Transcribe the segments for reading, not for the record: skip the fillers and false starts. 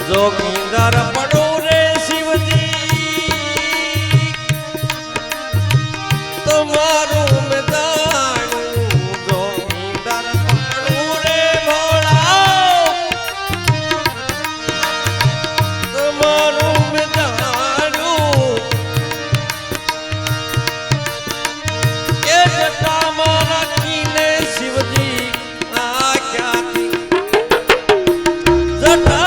जोगिंदर पड़ो रे शिवजी तुम्हारू मैदान जोगिंदर पड़ो रे भोला तुम्हारू मैदान ये जटा मारा कीने शिवजी आ क्या थी जटा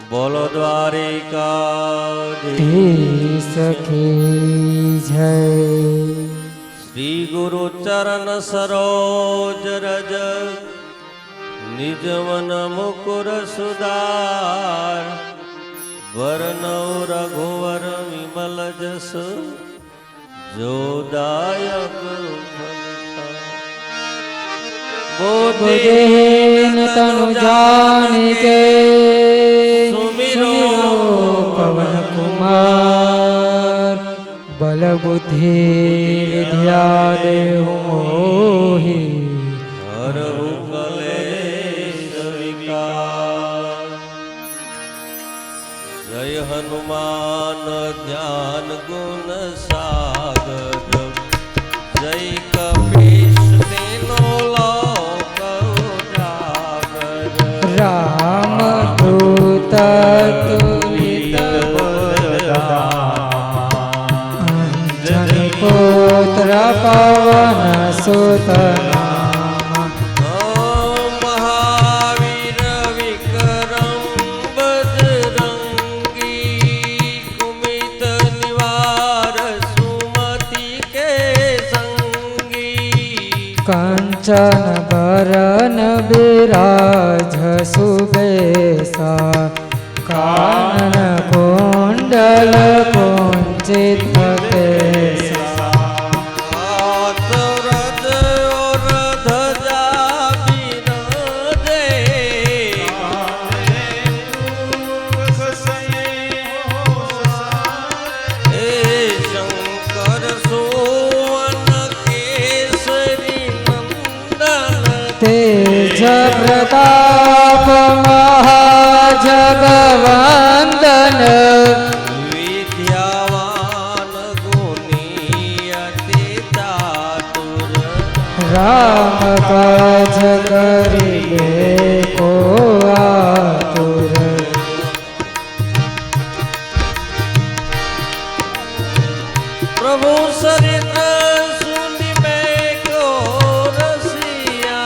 बोलो द्वारिका सखी जय श्री गुरु चरण सरोज रज निज मन मुकुर सुधार वरनौ रघुवर विमल जस जो दायक बुद्धिहीन तनु जानिके सुमिरो पवन कुमार बल बुद्धि विद्या देहु मोहि हरहु कलेश विकार। जय हनुमान ज्ञान गुण सागर जय कपीश तीनों लोक उजागर। राम दूत तुलित अंजनी पुत्र पवन सुत महावीर विक्रम बजरंगी कुमित निवार सुमति के संगी। कंचन बरन विराज सुबेसा कानन कुंडल कुंचित केसा। हाथ रज और ध्वजा बिराजे हे शंकर सुवन केसरी नंदन। तेज प्रताप महाजगवंदन विद्यावान गुणी अति चातुर। राम काज करिबे को आतुर। प्रभु सरित्र सुनिबे को रसिया।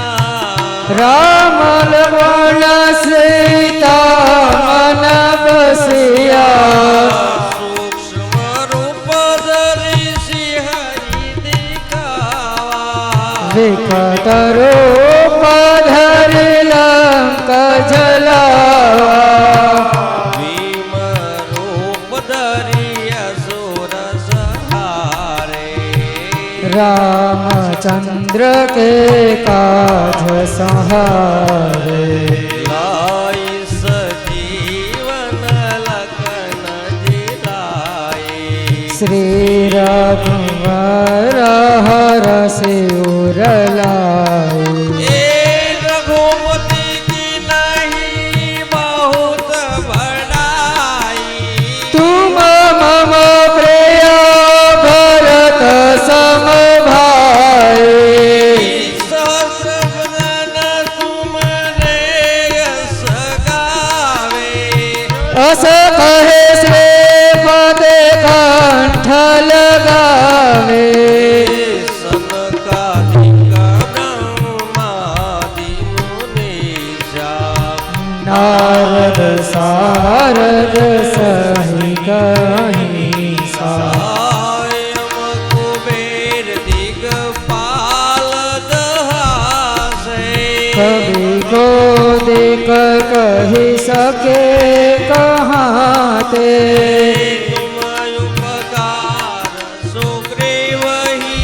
राम लक्ष्मण सीता मन बसिया। सूक्ष्म रूप धरि सिंहरि दिखावा। विकट रूप धरि लंक जलावा। भीम रूप धरि असुर संहारे। रामचंद्र के काज सहारे। लाई सजीवन लखन जिलाए। श्री रघुवर हरषि उर लाए। ए रघुपति की नहीं बहुत बड़ाई। तुम मम प्रिय भरत सम भाई। सहस्र बदन तुमरे यश गावे। अस कहे श्रीपति कंठ लगावे। सनकादिक ब्रह्मादि मुनीसा। नारद सारद सहि कहिसा। सायं कुबेर दिगपाल दहासे। कवि को देख कही सके कहाँ ते। तुम उपकार सुग्रीव ही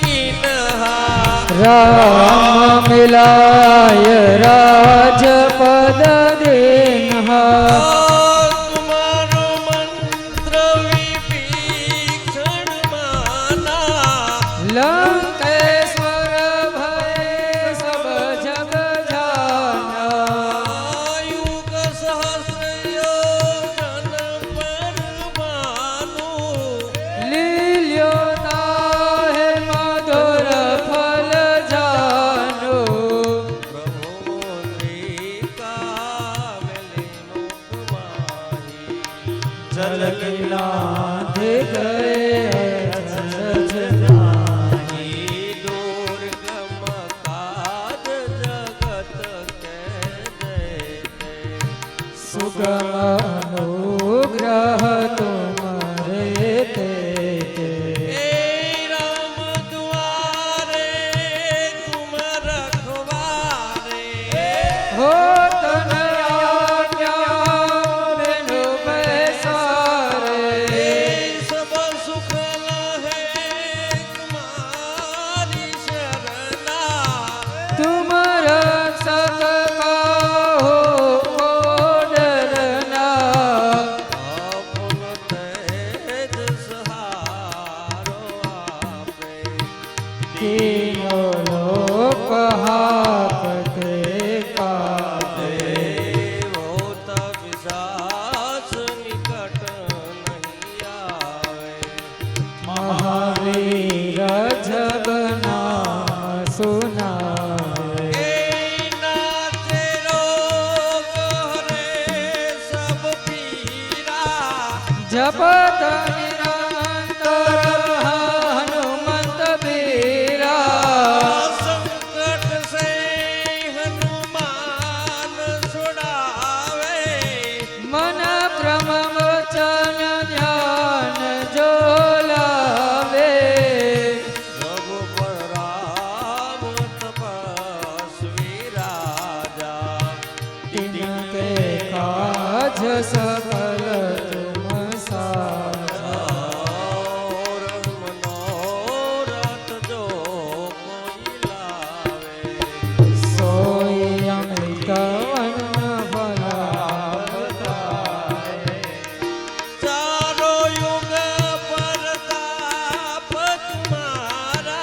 कीन्हा। राम मिलाय राजपद देन्हा। तुम्हारो मंत्र विभीषण माना। लंकेश्वर भय सब जग जाना। युग सहस्र योजन पर भानु। लील्यो ताहि मधुर फल जानो। प्रभु मुद्रिका मिले मुख माही। जल लीलाध गए अचरज ही दुर्गम काज जगत के देते। सुगम अनुग्रह तुम्हारे ते। हे राम द्वार सुनाए। नाचे रोग हरे सब पीरा जपत निरंतर हनुमंत बीरा। संकट से हनुमान छुड़ावे मन क्रम वचन ध्यान जो लावे। सब पर राम तपस्वी राजा तिनके काज सकल तुम साजा। और मनोरथ जो कोई लावे सोई अमृत वन भला बताए। चारों युग परताप तुम्हारा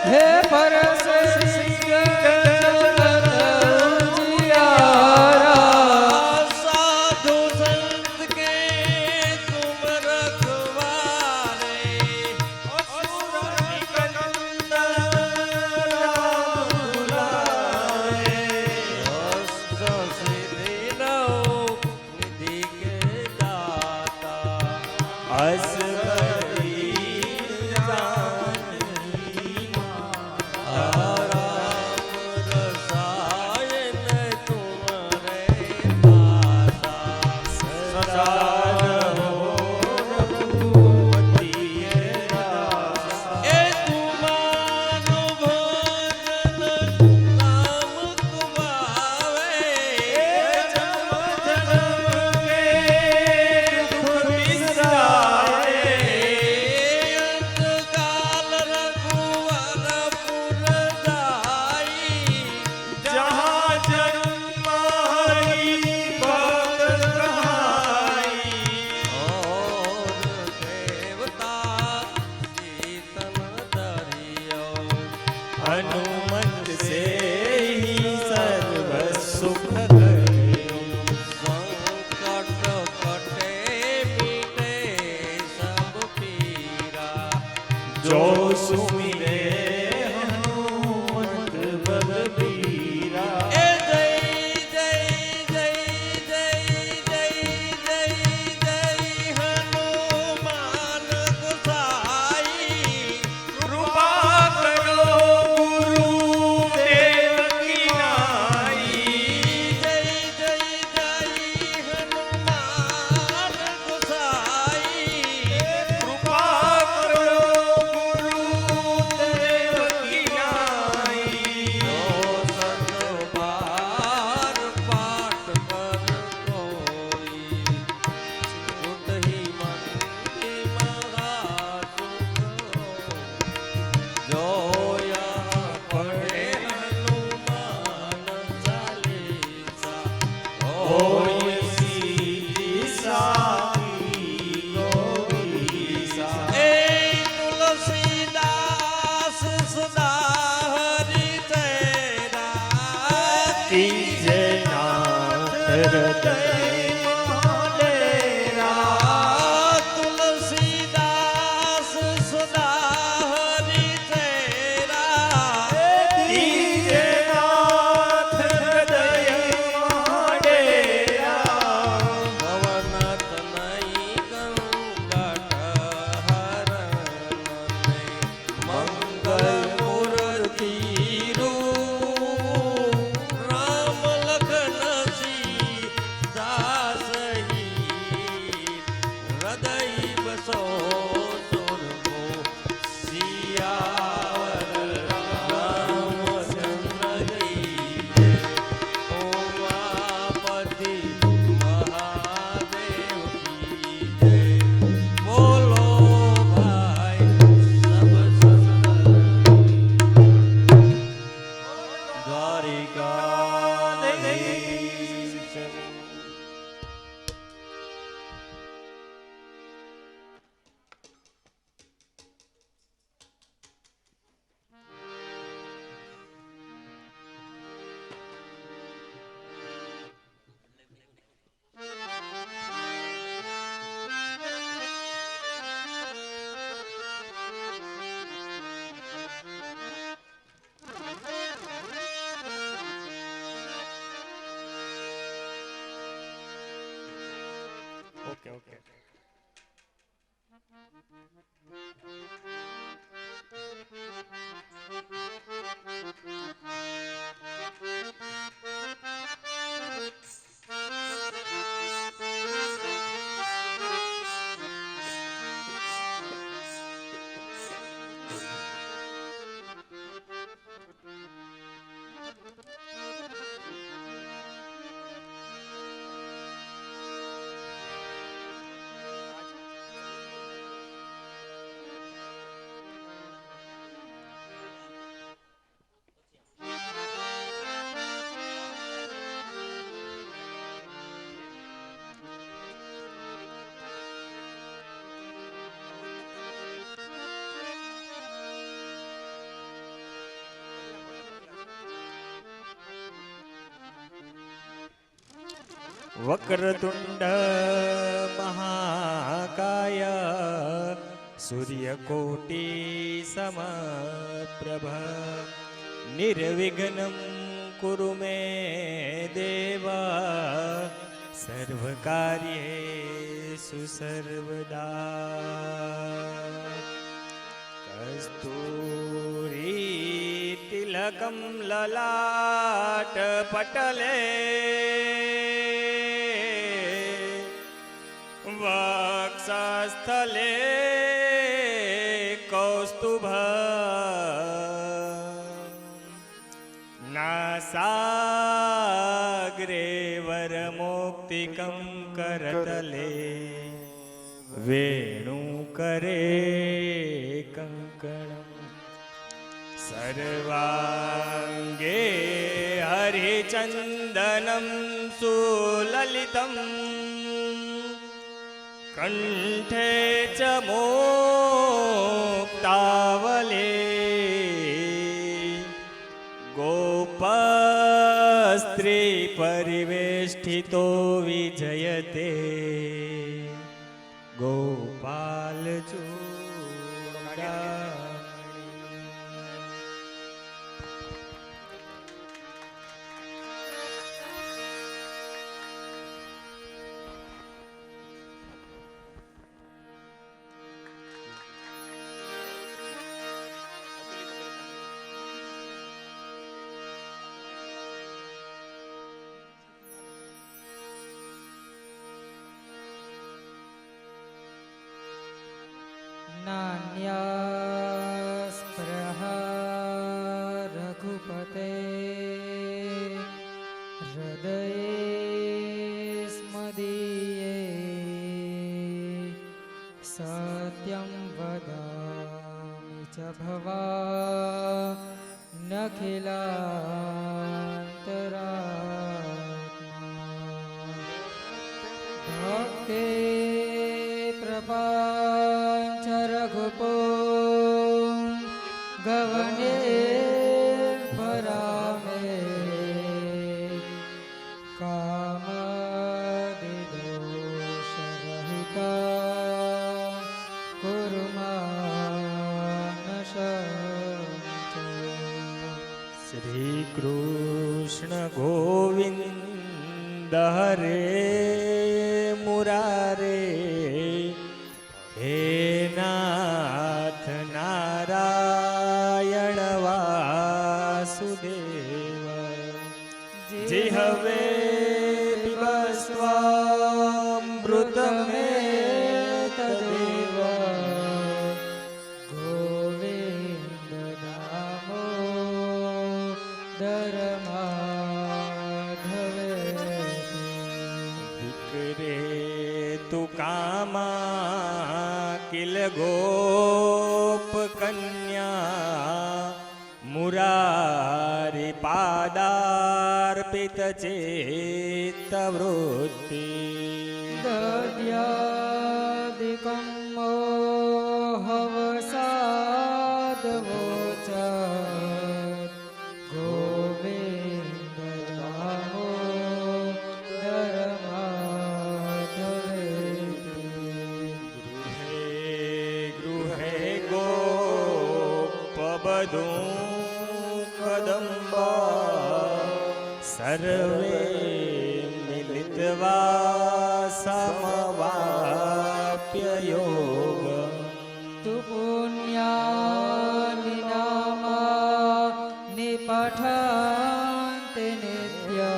हे परस जगत उजियारा। साधु संत के तुम रखवारे असुर निकंदन राम बुलाए। अष्ट सिद्धि नौ निधि के दाता असबरी जानी आराम रसायन तुम्हारे पासा सदा रहो रघुपति दासा। ए तुमारो भजन नाम कुबावे जन्म जन्म के दुख बिसराए। अंतकाल रघुवर पुर जाई जहाँ जन्म हरि भक्त कहाई। और देवता सीतन दरियो हनुमत से ही सर्व सुख करियो। संकट कटे मिटे सब पीरा जो सुमिरे हनुमत बलबीरा। ए जय जय जय जय जय जय जय हनुमान गोसाई। कृपा करो गुरुदेव ઓકે. વક્રતુંડ મહાકાય સૂર્યકોટી સમપ્રભ નિર્વિઘ્નમ કુરુ મે દેવ સર્વકાર્યેષુ સર્વદા કસ્તુરી તિલકમ લલાટ પટલે વક્ષસ્થલે કૌસ્તુભ નાસાગ્રે વરમોક્તિકં કરતલે વેણુકરે કંકણમ સર્વાંગે હરિચંદનમ સુલલિતમ કંઠે ચ મુક્તાવલે ગોપસ્ત્રી પરિવેષ્ટિતો વિજયતે ગોપાલ નાન્યાસ્પૃહા રઘુપતે હૃદયે સ્મદીયે સત્યં વદામિ ચ ભવા નખિલાંતરાત્મા ભક્તે પ્રપંચ રઘુપો ગવને પરામે કામદિદોષરહિતા કુર્માનશ શ્રી કૃષ્ણ ગોવિંદ હરે મુરારે હે નાથ નારાયણ વાસુદેવ જીહવે પિબસ્વામૃતમે તદેવ ગોવિંદ દામોદર માધવે વિકરે તુ કામા કિલ ગોપ કન્યા મુરારી પાદાર્પિત ચેત્તવૃત્તિ દદ્યાદિકં મોહવસાદવોચ ગોવિંદ દામોદર માધવે ગૃહે ગોપબધૂ કદંબા સર્વે મિલિત્વા સમવા પઠાન્તે નિત્ય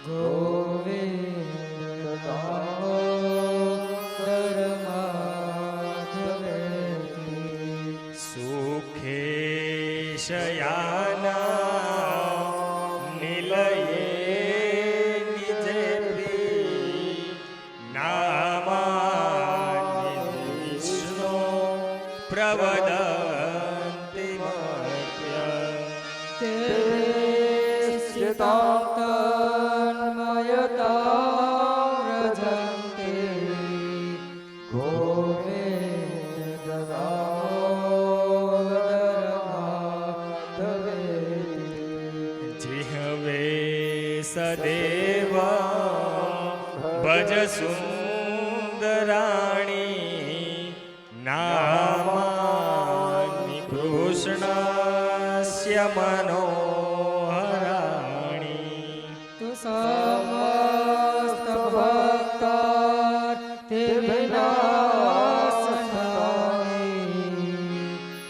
ગોવિંદ દામોદર માધવેતી સુખે શયાના નિલયે નિજેપી નામાનિ વિષ્ણુ પ્રવદન્તિ મર્ત્ય તે તન્મયતાવ્રજન્તે ગોવિંદ દામોદર માધવેતી जिह्वे सदेव भज सुन्दराणि नामानि कृष्णस्य मनोहराणि તુ સમસ્ત ભક્તાર તે વિનાશનાય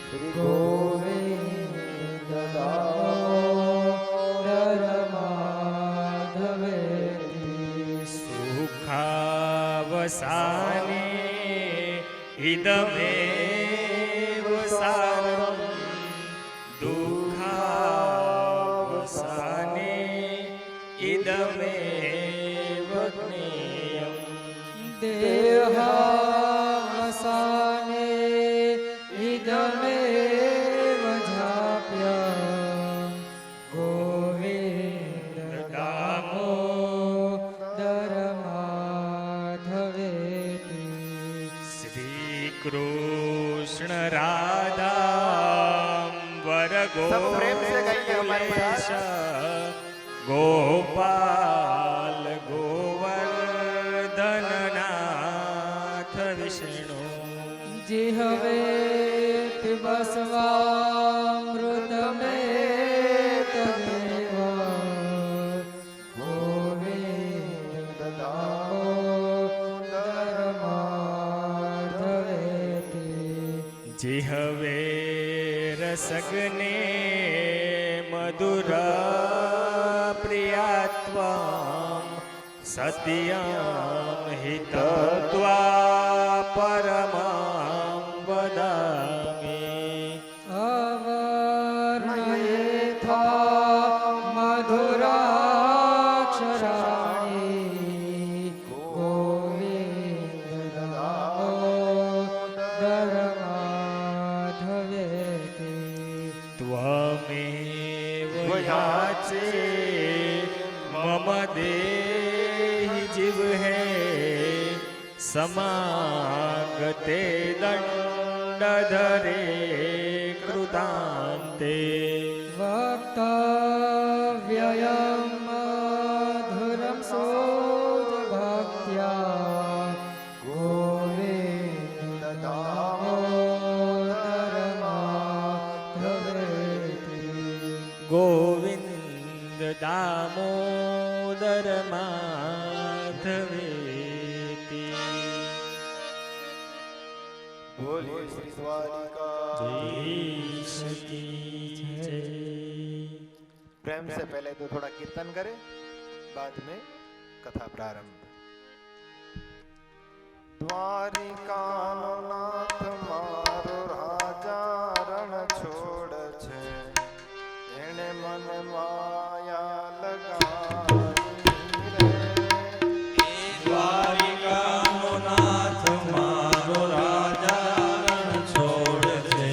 શ્રી ગોવિંદ દામોદર માધવેતી सुखावसाने इदमेव सारं दुःखावसाने इदमेव ज्ञेयम् દેહાવસાને ઇદમેવ જાપ્યં ગોવિંદ દામોદર માધવેતી श्रीकृष्ण राधाम्बर सब प्रेम से गाइए हमारे गोकुलेश साथ। गोपाल गोवर्धन नाथ विष्णु जिहवे पिबस्वामृतमे तदेव गोविंद दामोदर माधवेती जिहवे रसग्ने मधुर प्रियात्वां सत्यं हितत्वा परमां वदामि अवर्णयेथा मधुराक्षराणि गोविंद दामोदर माधवेती त्वमेव याचे मम देहि जिह्वे समागते दण्डधरे कृतान्ते वक्तव्ययं मधुरं सोजभक्त्या गोविंद दामोदर माधवेती गोविन्द दामोदर माधवेति बोलिए श्री द्वारिका देश की जय। प्रेम से पहले तो थोड़ा कीर्तन करें, बाद में कथा प्रारंभ। દ્વારિકાનો નાથ મારો રાજા રણ છોડ છે, એણે મને માયા લગાવી રે। દ્વારિકાનો નાથ મારો રાજા રણ છોડ છે,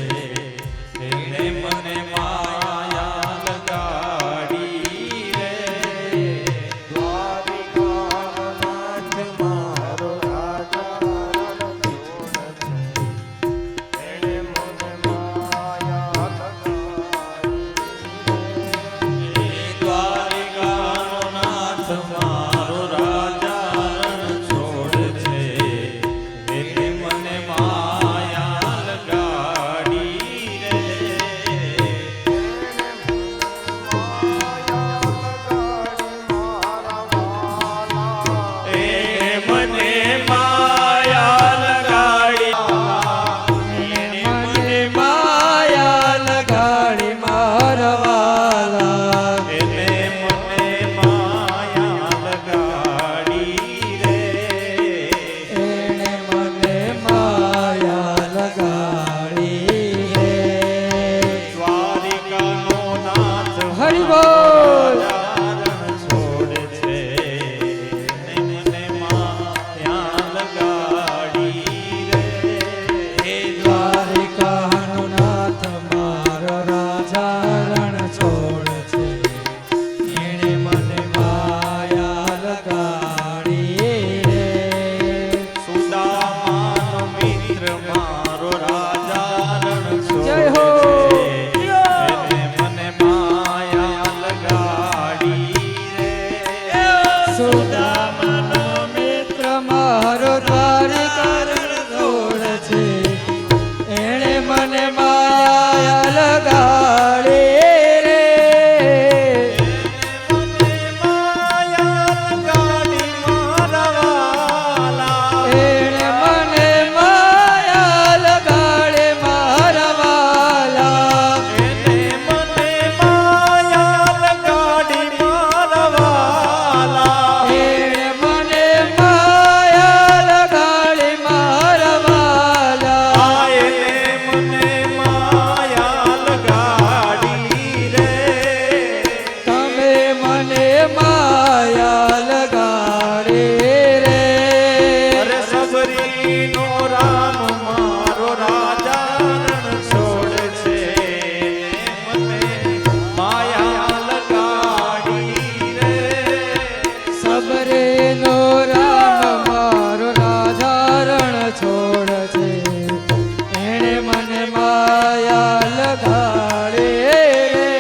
તેણે મને માયા લગાડી રે। દ્વારિકાનો નાથ મારો રાજા રણ છોડ છે, રણ છોડ છે એણે મને માયા લગાડી રે સુદામાનો મિત્ર મારો રાજા રણ જય હો. છોડે છે. એને મને માયા લગાડી રે સુદામાનો મિત્ર મારો દ્વારિકા રણ છોડ છે એણે મને માયા લગાડી રે માયા લગાડી મારા વાલા એણે મને માયા લગાડે મારા વાલા એને મને માયા લગાડી મારા વાલા એણે મને માયા લગાડે મારા વાલા આ એને મને માયા લગાડી રે તમે મને માયા લગાડે રે અરે સબરીનો રામ મારો રાજા રણ છોડ છે મને માયા લગાડી રે સબરેનો રામ મારો રાજા રણ છોડ છે એણે મને માયા લગાડે રે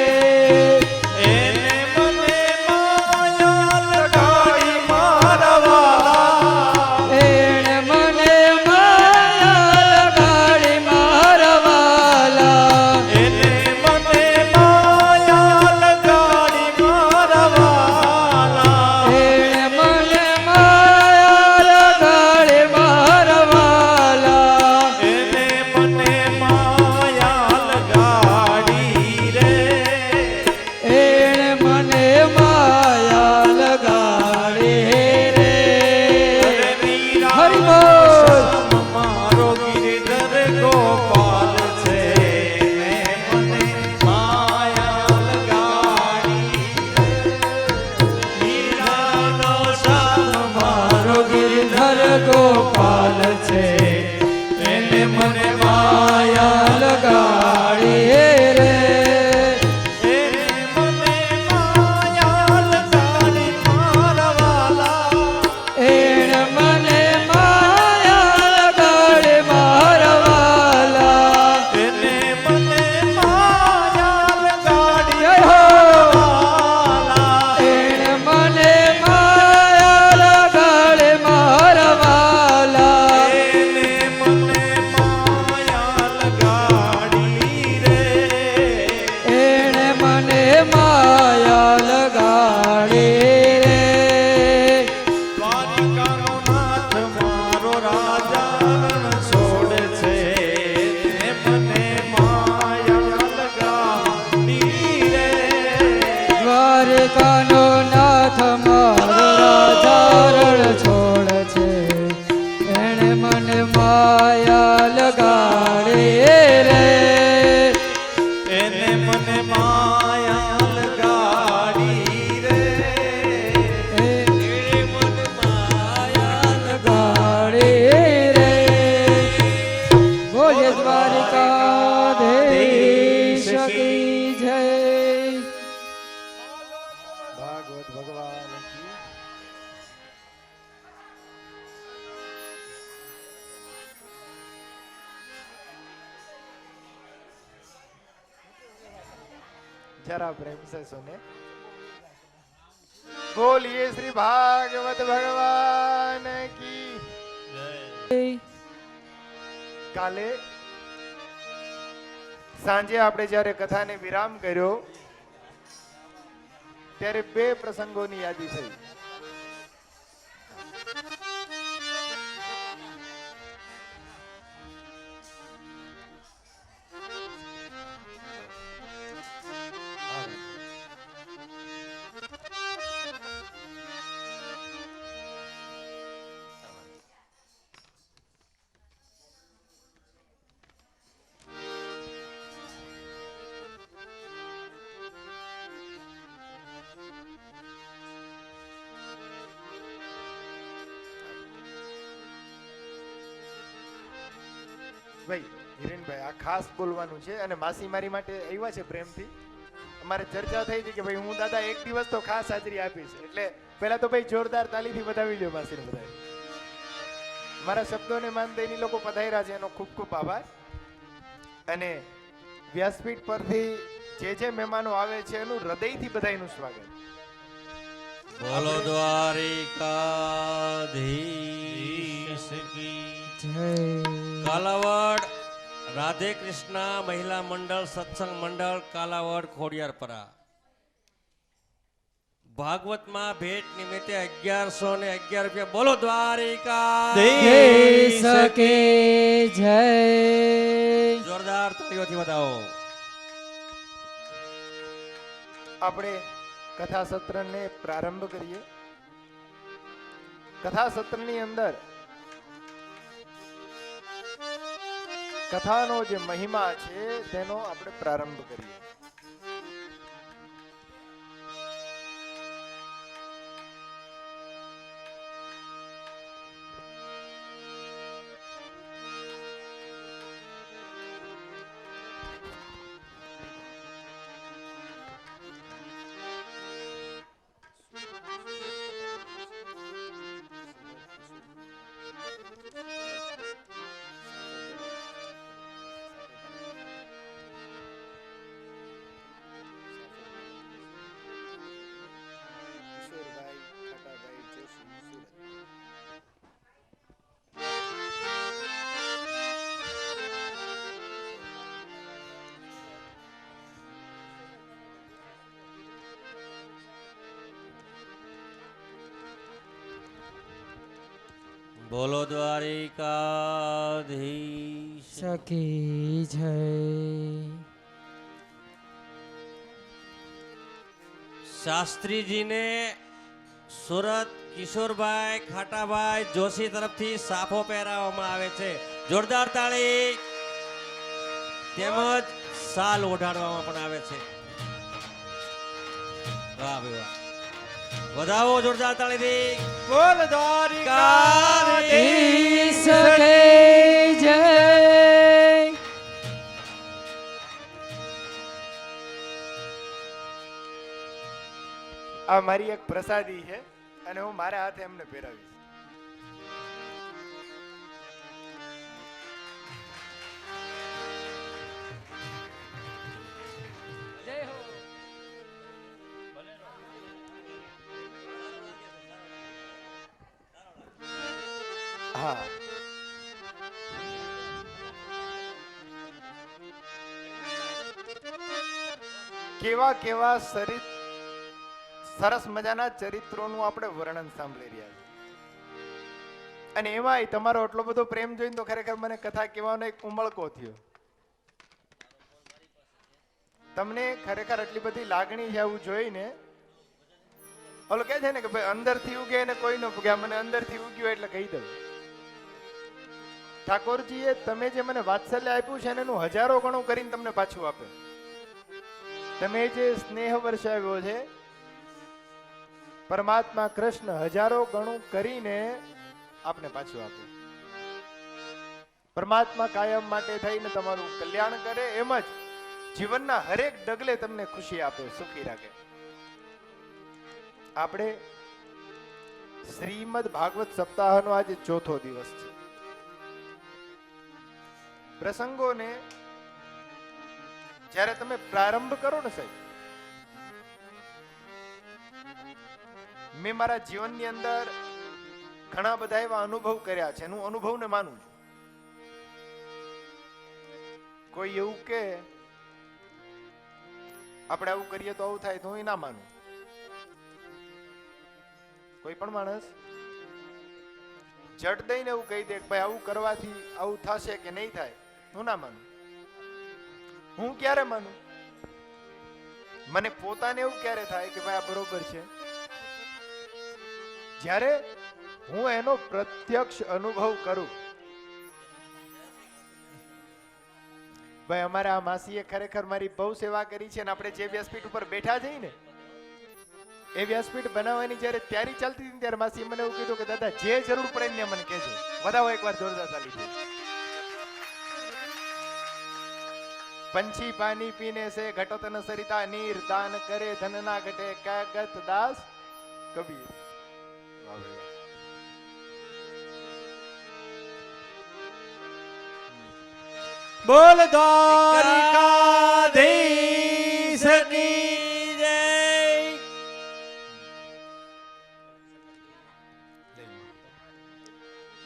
એને મને માયા લગાડી મારા વાલા એણે મને માયા લગાડે મારા વાલા એને મને માયા લગાડી મારા વાલા એણે મને માયા લગાડે મારા વાલા એને મને માયા લગાડી રે એણે મને માયા લગાડે રે અરે વીરા હરિ બોલ. શ્યામ મારો ગિરધર ગોપાલ છે એને મને માયા લગાડી વીરાનો શ્યામ મારો ગિરધર ગોપાલ છે એને મને માયા લગાડે રે એને મને માયા લગાડી મારા વાલા એણે મને માયા લગાડે મારા વાલા એને મને માયા લગાડી જય હો. વાલા એણે મને માયા લગાડે મારા વાલા એને મને માયા લગાડી રે એણે મને માયા લગાડે રે દ્વારિકાનો નાથ મારો રાજા રણ છોડ છે એને મને માયા લગાડી રે દ્વારકાનો નાથ મારો રાજા રણ છોડ છે એણે મને માયા લગાડે રે એને મને માયા લગાડી રે એણે મને માયા લગાડે રે બોલે દ્વારકાધીશ કી જય ભાગવત ભગવાન કી जरा प्रेम से सुने बोलिए श्री भागवत भगवान की કાલે સાંજે આપણે જ્યારે કથાને વિરામ કર્યો ત્યારે બે પ્રસંગોની યાદી થઈ. ભાઈ હિરેનભાઈ આ ખાસ બોલવાનું છે અને માસી મારી માટે આવ્યા છે પ્રેમથી. અમારે ચર્ચા થઈ હતી કે ભાઈ હું દાદા એક દિવસ તો ખાસ હાજરી આપીશ, એટલે પહેલા તો ભાઈ જોરદાર તાલીથી વધાવી લ્યો માસીને બધા. મારા શબ્દોને માન દઈને લોકો પધાર્યા છે એનો ખૂબ ખૂબ આભાર. અને વ્યાસપીઠ પરથી જે મહેમાનો આવે છે એનું હૃદયથી બધાયનું સ્વાગત. બોલો દ્વારિકાધીશ કી જય કાલાવડ રાધે કૃષ્ણ મહિલા મંડળ સત્સંગ મંડળ કાલાવડ ખોડિયારપરા ભાગવતમાં ભેટ નિમિત્તે 1111 રૂપિયા. બોલો દ્વારિકા દેશ કે જય. જોરદાર તાળીઓથી વધાવો. આપણે કથા સત્રને પ્રારંભ કરીએ. કથા સત્રની અંદર કથાનો જે મહિમા છે તેનો આપણે પ્રારંભ કરીએ. બોલો દ્વારિકાધીશ સખી જય. શાસ્ત્રીજીને સુરત કિશોરભાઈ ખાટાભાઈ જોશી તરફથી સાફો પહેરાવવામાં આવે છે. જોરદાર તાળી. તેમજ શાલ ઓઢાડવામાં પણ આવે છે. વાહ ભાઈ વાહ. વધાવો જોરદાર તાળીથી. બોલ દ્વારિકાધીશ દેશ કે જય. આ મારી એક પ્રસાદી છે અને હું મારા હાથે એમને પહેરાવીશ. હા, કેવા કેવા સરસ મજાના ચરિત્રોનું આપણે વર્ણન સાંભળી રહ્યા છીએ. અને એમાંય તમારો એટલો બધો પ્રેમ જોઈને તો ખરેખર મને કથા કહેવાનો એક ઉમળકો થયો. તમને ખરેખર આટલી બધી લાગણી છે આવું જોઈને. ઓલો કહે છે ને કે ભાઈ અંદરથી ઉગે ને કોઈ ન ઉગે, મને અંદરથી ઉગ્યું એટલે કહી દઉં. ઠાકોરજીએ તમે જે મને વાત્સલ્ય આપ્યું છે ને એનું હજારો ગણું કરીને તમને પાછું આપે. તમે જે સ્નેહ વર્ષાવ્યો છે પરમાત્મા કૃષ્ણ હજારો ગણું કરીને આપને પાછું આપે. પરમાત્મા કાયમ માટે થઈને તમારું કલ્યાણ કરે, એમ જ જીવનના હરેક ડગલે તમને ખુશી આપે, સુખી રાખે. આપણે શ્રીમદ ભાગવત સપ્તાહનો આજે ચોથો દિવસ છે. પ્રસંગોને જ્યારે તમે પ્રારંભ કરો ને સાહેબ, મેં મારા જીવનની અંદર ઘણા બધા એવા અનુભવ કર્યા છે. હું અનુભવને માનું છું. કોઈ એવું કે આપણે આવું કરીએ તો આવું થાય તો હું ના માનું. કોઈ પણ માણસ જડ દઈને એવું કહી દે કે ભાઈ આવું કરવાથી આવું થશે કે નહીં થાય, હું ના માનું. હું ક્યારે માનું? મને પોતાને એવું ક્યારે થાય કે ભાઈ આ બરોબર છે? જ્યારે હું એનો પ્રત્યક્ષ અનુભવ કરું. ભાઈ અમારા આ માસીએ ખરેખર મારી બહુ સેવા કરી છે. અને આપણે જે વ્યાસપીઠ ઉપર બેઠા જઈએ ને એ વ્યાસપીઠ બનાવવાની જ્યારે તૈયારી ચાલતી હતી ત્યારે માસીએ મને એવું કીધું કે દાદા જે જરૂર પડે ને મને કહેજો. વધાવો એકવાર જોરદાર તાલી છે. पंछी पानी पीने से घटत न सरिता नीर दान करे धन ना घटे कैगत दास कबीर। वाह भाई वाह। બોલ દ્વારિકાધીશ કી જય.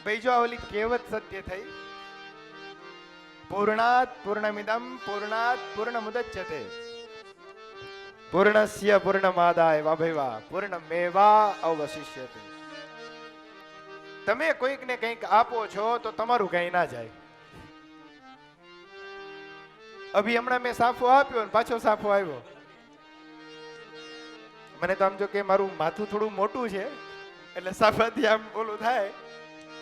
ભાઈ જો આ ઓલી કહેવત સત્ય થઈ, પૂર્ણાત પૂર્ણમિદમ પૂર્ણાત પૂર્ણમુદચ્યતે પૂર્ણસ્ય પૂર્ણમાદાય વાહ ભાઈ વાહ પૂર્ણમેવા અવશિષ્યતે। તમે કોઈકને કંઈક આપો છો તો તમારું કંઈ ના જાય। અભી હમણાં મેં સાફો આપ્યો ને પાછો સાફો આવ્યો। મને તો આમ જો કે મારું માથું થોડું મોટું છે એટલે સાફાથી આમ ઓલું થાય,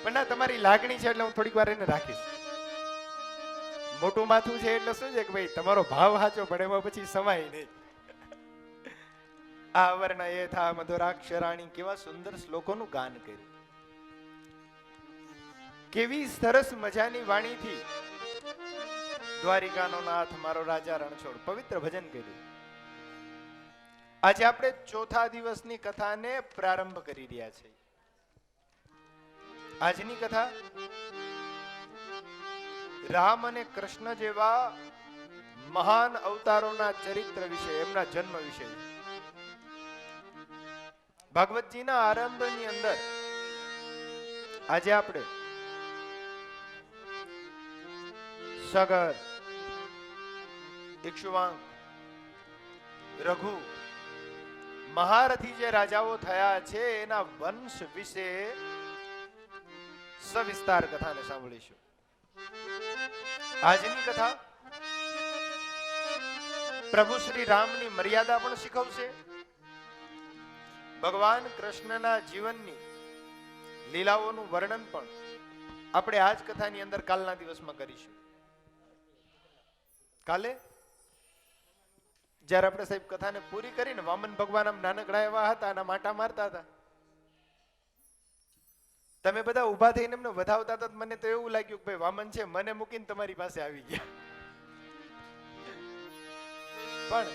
પણ ના તમારી લાગણી છે એટલે હું થોડીક વાર એને રાખીશ। મોટું માથું છે એટલે શું છે કે ભાઈ તમારો ભાવ સાચો પણ એમાં પછી સમાય નહીં। આ વર્ણ એ થા મધુરાક્ષરાણી કેવા સુંદર શ્લોકોનું ગાન કર્યું, કેવી સરસ મજાની વાણીથી દ્વારિકાનો નાથ મારો રાજા રણછોડ પવિત્ર ભજન કર્યું। આજે આપણે ચોથા દિવસની કથાને પ્રારંભ કરી રહ્યા છીએ। આજની કથા રામ અને કૃષ્ણ જેવા મહાન અવતારોના ચરિત્ર વિશે, એમના જન્મ વિશે। ભાગવતજીના આરંભની અંદર આજે આપણે સગર, ઇક્ષ્વાક, રઘુ, મહારથી જે રાજાઓ થયા છે એના વંશ વિશે સવિસ્તાર કથાને સાંભળીશું। આજની કથા પ્રભુ શ્રી રામની મર્યાદા પણ શીખવશે, ભગવાન કૃષ્ણના જીવનની લીલાઓનું વર્ણન પણ આપણે આ જ કથાની અંદર કાલના દિવસમાં કરીશું। કાલે જ્યારે આપણે સાહેબ કથાને પૂરી કરીને વામન ભગવાન આમ નાનકડા એવા હતા, આના માટા મારતા હતા, તમે બધા ઊભા થઈને એમને વધાવતા હતા, મને તો એવું લાગ્યું કે ભાઈ વામન છે મને મૂકીને તમારી પાસે આવી ગયા। પણ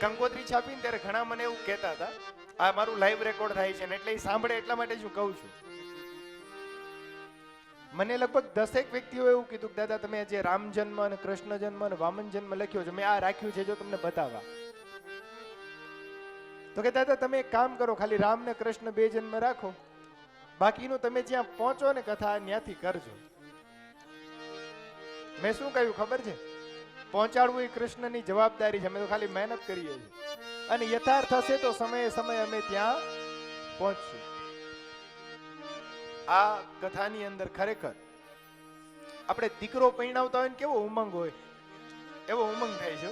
કંકોત્રી છાપીને ત્યારે ઘણા મને એવું કહેતા હતા, આ મારું લાઈવ રેકોર્ડ થાય છે ને એટલે એ સાંભળે એટલા માટે જ હું કહું છું। મને લગભગ 10 વ્યક્તિઓ એવું કીધું કે દાદા તમે જે રામ જન્મ અને કૃષ્ણ જન્મ અને વામન જન્મ લખ્યો છે, મેં આ રાખ્યું છે જો તમને બતાવવા, તો કે દાદા તમે એક કામ કરો, ખાલી રામ ને કૃષ્ણ 2 જન્મ રાખો, બાકીનું તમે જ્યાં પહોંચો ને કથા ત્યાંથી કરજો। મેં શું કહ્યું ખબર છે? પહોંચાડવું એ કૃષ્ણની જવાબદારી છે, અમે તો ખાલી મહેનત કરીએ છીએ, અને યથાર્થ હશે તો સમયે સમય અમે ત્યાં પહોંચશું। આ કથાની અંદર ખરેખર આપણે દીકરો પરણાવતા હોય ને કેવો ઉમંગ હોય એવો ઉમંગ થાય છે।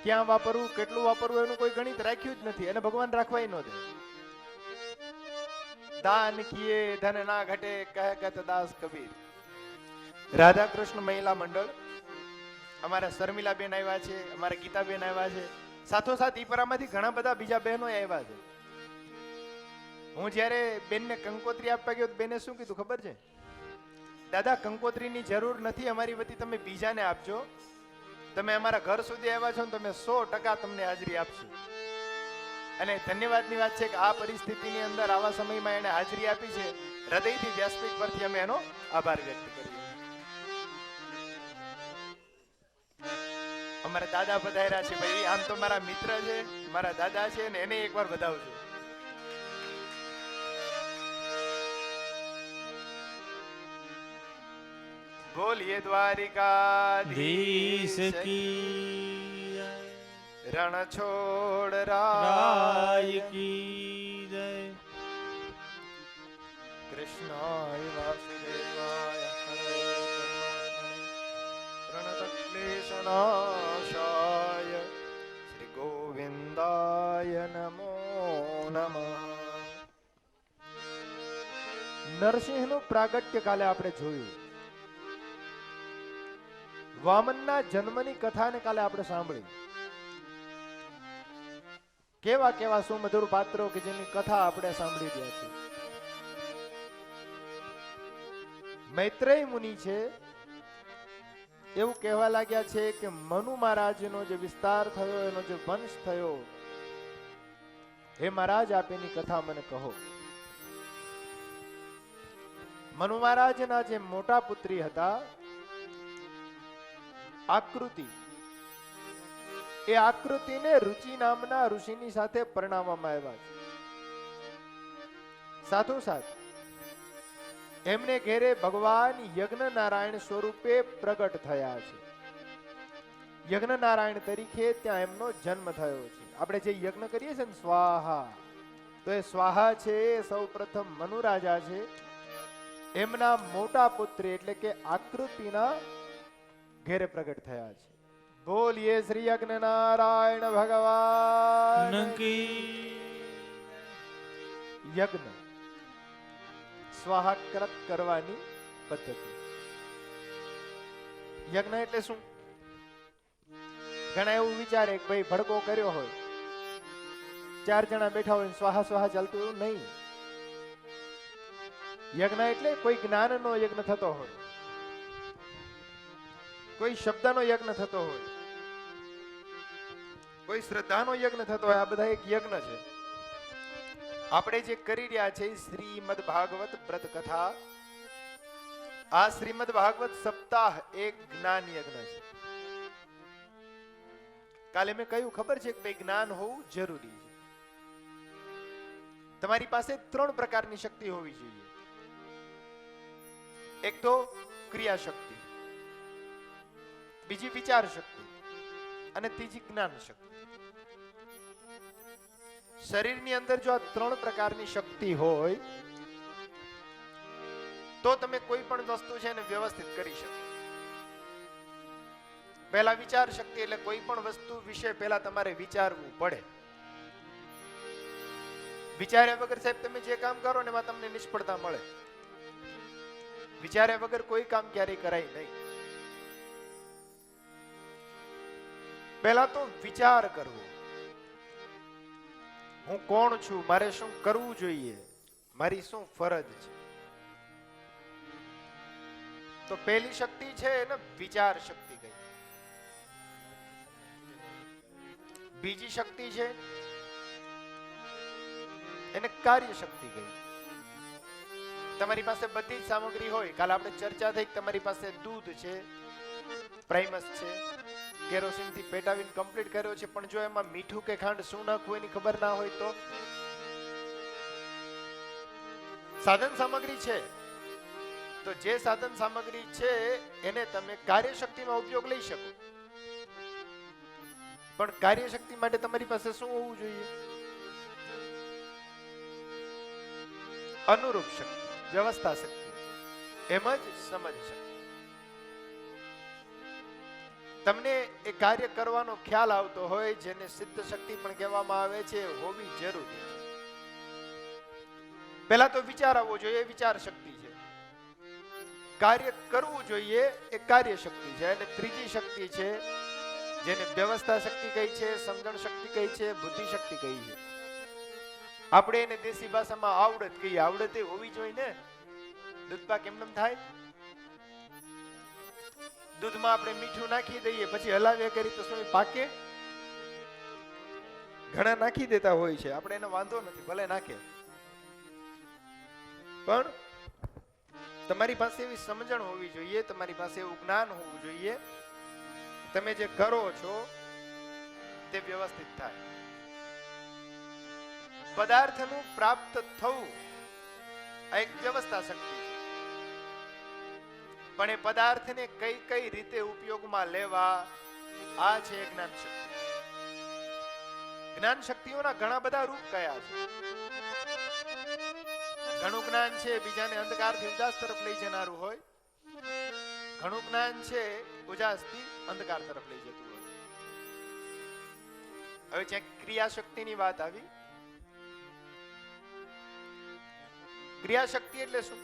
ક્યાં વાપરવું, કેટલું વાપરવું એનું કોઈ ગણિત રાખ્યું જ નથી, અને ભગવાન રાખવાય ન દે। દાન કિએ ધન ના ઘટે કહેગત દાસ કબીર। રાધા કૃષ્ણ મહિલા મંડળ, અમારા શર્મિલા બેન આવ્યા છે, અમારા ગીતા બેન આવ્યા છે, સાથોસાથ ઈપરામાંથી ઘણા બધા બીજા બહેનો આવ્યા છે। હું જ્યારે બેનને કંકોત્રી આપવા ગયો, બેને શું કીધું ખબર છે? દાદા કંકોત્રીની જરૂર નથી, અમારી વતી તમે બીજાને આપજો, તમે અમારા ઘર સુધી આવ્યા છો ને તમે 100% તમને હાજરી આપશું। અને ધન્યવાદની વાત છે કે આ પરિસ્થિતિની અંદર આવા સમયમાં એને હાજરી આપી છે, હૃદયથી વ્યાસપીઠ પરથી અમે એનો આભાર વ્યક્ત કરીએ। અમારા દાદા પધાર્યા છે ભાઈ, આમ તો મારા મિત્ર છે, મારા દાદા છે, ને એને એકવાર વધાવજો। બોલીએ દ્વારિકાધીશ કી, રણછોડ રાય કી જય। કૃષ્ણાય વાસુદેવાય પ્રણતક્લેશનાશાય શ્રી ગોવિંદાય નમો નમઃ। નરસિંહનું પ્રાગટ્ય કાલે આપણે જોયું, વામનના જન્મની કથાને કાલે આપણે સાંભળી, કેવા કેવા સુમધુર પાત્રો કે જેની કથા આપણે સાંભળી રહ્યા છીએ। મૈત્રેય મુનિ છે એવું કહેવા લાગ્યા છે કે મનુ મહારાજનો જે વિસ્તાર થયો, એનો જે વંશ થયો, હે મહારાજ આપ એની કથા મને કહો. મનુ મહારાજના જે મોટા પુત્રી હતા આકૃતિ, એ આકૃતિને રુચિ નામના ઋષિની સાથે પરણાવવામાં આવ્યા છે. સાથોસાથ એમને ઘેરે ભગવાન યજ્ઞ નારાયણ સ્વરૂપે પ્રગટ થયા છે. યજ્ઞ નારાયણ તરીકે ત્યાં એમનો જન્મ થયો છે. આપણે જે યજ્ઞ કરીએ છીએ ને સ્વાહા, તો એ સ્વાહા છે એ સૌ પ્રથમ મનુ રાજા છે, એમના મોટા પુત્રી એટલે કે આકૃતિના ઘેરે પ્રગટ થયા છે. બોલીએ શ્રી યજ્ઞ નારાયણ ભગવાન. યજ્ઞ સ્વાહાકૃત કરવાની પદ્ધતિ. યજ્ઞ એટલે શું? ઘણા એવું વિચારે કે ભાઈ ભડકો કર્યો હોય, 4 જણા બેઠા હોય, સ્વાહા સ્વાહા ચાલતું, એવું નહીં. યજ્ઞ એટલે કોઈ જ્ઞાનનો યજ્ઞ થતો હોય, કોઈ શબ્દનો યજ્ઞ થતો હોય, કોઈ શ્રદ્ધાનો યજ્ઞ થતો હોય. આ બધા એક યજ્ઞ છે. આપણે જે કરી રહ્યા છે શ્રીમદ ભાગવત વ્રત કથા, આ શ્રીમદ ભાગવત સપ્તાહ એક જ્ઞાન યજ્ઞ છે. કાલે મેં કહ્યું ખબર છે કે ભાઈ જ્ઞાન હોવું જરૂરી છે. તમારી પાસે 3 પ્રકારની શક્તિ હોવી જોઈએ. એક તો ક્રિયા શક્તિ, બીજી વિચાર શક્તિ અને ત્રીજી જ્ઞાન શક્તિ. શરીરની અંદર જો આ 3 પ્રકારની શક્તિ હોય તો તમે કોઈ પણ વસ્તુ છે એને વ્યવસ્થિત કરી શકો. પહેલા વિચાર શક્તિ એટલે કોઈ પણ વસ્તુ વિશે પહેલા તમારે વિચારવું પડે. વિચાર્યા વગર સાહેબ તમે જે કામ કરો ને એમાં તમને નિષ્ફળતા મળે. વિચાર્યા વગર કોઈ કામ ક્યારેય કરાય નહીં. પહેલા તો વિચાર કરવો, હું કોણ છું, મારે શું કરવું જોઈએ, મારી શું ફરજ છે. તો પહેલી શક્તિ છે એને વિચાર શક્તિ કહી. બીજી શક્તિ છે એને કાર્ય શક્તિ કહી. તમારી પાસે બધી જ સામગ્રી હોય, કાલે આપણે ચર્ચા થઈ, તમારી પાસે દૂધ છે, પ્રાઇમસ છે, કેરોસીન થી પેટાવીને કમ્પ્લીટ કર્યો છે, પણ જો એમાં મીઠું કે ખાંડ શું નાખવું એની ખબર ના હોય તો સાધન સામગ્રી છે, તો જે સાધન સામગ્રી છે એને તમે કાર્યશક્તિમાં ઉપયોગ લઈ શકો. પણ કાર્યશક્તિ માટે તમારી પાસે શું હોવું જોઈએ? અનુરૂપ શક્તિ, વ્યવસ્થા શક્તિ, એમ જ સમજ શક્તિ. તમને એ કાર્ય કરવાનો ખ્યાલ આવતો હોય, જેને સિદ્ધ શક્તિ પણ કહેવામાં આવે છે, હોવી જરૂરી છે. પહેલા તો વિચાર આવવો જોઈએ, વિચાર શક્તિ છે. કાર્ય કરવું જોઈએ, એ કાર્ય શક્તિ છે. અને ત્રીજી શક્તિ છે જેને વ્યવસ્થા શક્તિ કહી છે, સમજણ શક્તિ કહી છે, બુદ્ધિ શક્તિ કહી છે. આપણે એને દેશી ભાષામાં આવડત કહીએ. આવડત એ હોવી જોઈએ ને. દૂધપાક એમનેમ થાય? દૂધમાં આપણે મીઠું નાખી દઈએ, પછી હલાવ્યા કરી તો શું પાકે? ઘણા નાખી દેતા હોય છે, આપણે એને વાંધો નથી, ભલે નાખે. પણ તમારી પાસે એવી સમજણ હોવી જોઈએ, તમારી પાસે એવું જ્ઞાન હોવું જોઈએ, તમે જે કરો છો તે વ્યવસ્થિત થાય. પદાર્થનું પ્રાપ્ત થવું આ એક વ્યવસ્થા શક્તિ છે. પણ એ પદાર્થને કઈ કઈ રીતે ઉપયોગમાં લેવા, આ છે જ્ઞાન શક્તિ. જ્ઞાન શક્તિઓના ઘણા બધા રૂપ કયા છે. ઘણું જ્ઞાન છે બીજાને અંધકારથી ઉજાસ તરફ લઈ જનારું હોય, ઘણું જ્ઞાન છે ઉજાસથી અંધકાર તરફ લઈ જતું હોય. હવે જ્યાં ક્રિયા શક્તિની વાત આવી, ક્રિયા શક્તિ એટલે શું?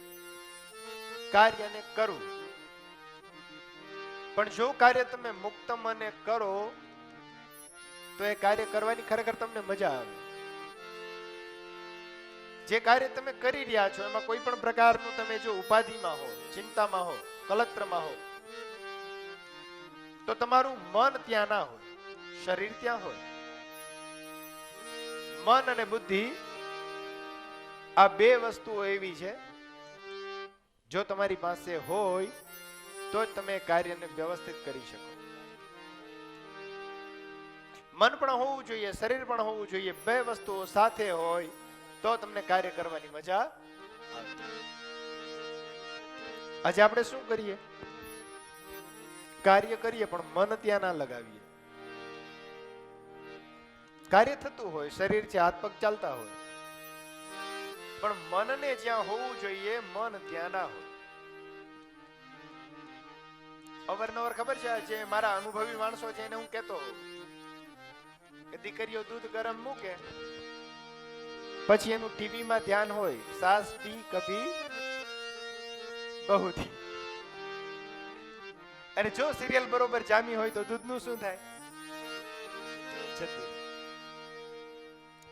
કાર્યને કરવું. પણ જો કાર્ય તમે મુક્ત મને કરો તો એ કાર્ય કરવાની ખરેખર તમને મજા આવે. જે કાર્ય તમે કરી રહ્યા છો એમાં કોઈ પણ પ્રકારનું તમે જો ઉપાધિમાં હો, ચિંતામાં હો, કલત્રમાં હો, તો તમારું મન ત્યાં ના હોય, શરીર ત્યાં હોય. મન અને બુદ્ધિ આ બે વસ્તુઓ એવી છે, જો તમારી પાસે હોય તો જ તમે કાર્યને વ્યવસ્થિત કરી શકો. મન પણ હોવું જોઈએ, શરીર પણ હોવું જોઈએ. બે વસ્તુઓ સાથે હોય તો તમને કાર્ય કરવાની મજા આવે. આજે આપણે શું કરીએ? કાર્ય કરીએ પણ મન ત્યાં ના લગાવીએ. કાર્ય થતું હોય, શરીર છે, હાથ પગ ચાલતા હોય, પણ મનને જ્યાં હોવું જોઈએ મન ત્યાં ના હોય. અવારનવાર ખબર છે, જે મારા અનુભવી માણસો છે એને હું કહેતો કે દીકરીઓ દૂધ ગરમ મૂકે પછી એનું ટીવી માં ધ્યાન હોય, સાસ પી કભી બહુ થી. અને જો સિરિયલ બરોબર જામી હોય તો દૂધનું શું થાય? જતી.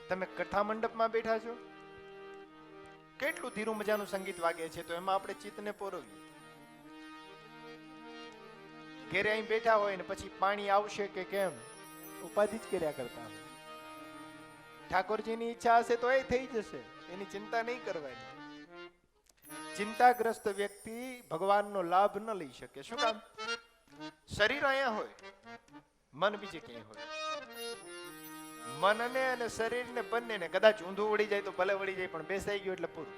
તમે કથા મંડપમાં બેઠા છો, કેટલું ધીરું મજાનું સંગીત વાગે છે, તો એમાં આપણે ચિત્તને પોરવીએ. ઘેરે અહીં બેઠા હોય ને પછી પાણી આવશે કે કેમ ઉપાધિ જ કર્યા કરતા હોય. ઠાકોરજીની ઈચ્છા હશે તો એ થઈ જશે, એની ચિંતા નહીં કરવાની. ચિંતાગ્રસ્ત વ્યક્તિ ભગવાનનો લાભ ન લઈ શકે. શું કામ? શરીર અહીંયા હોય, મન બીજે ક્યાંય હોય. મનને અને શરીરને બંનેને કદાચ ઊંધું વળી જાય તો ભલે વળી જાય, પણ બેસાઈ ગયું એટલે પૂરું.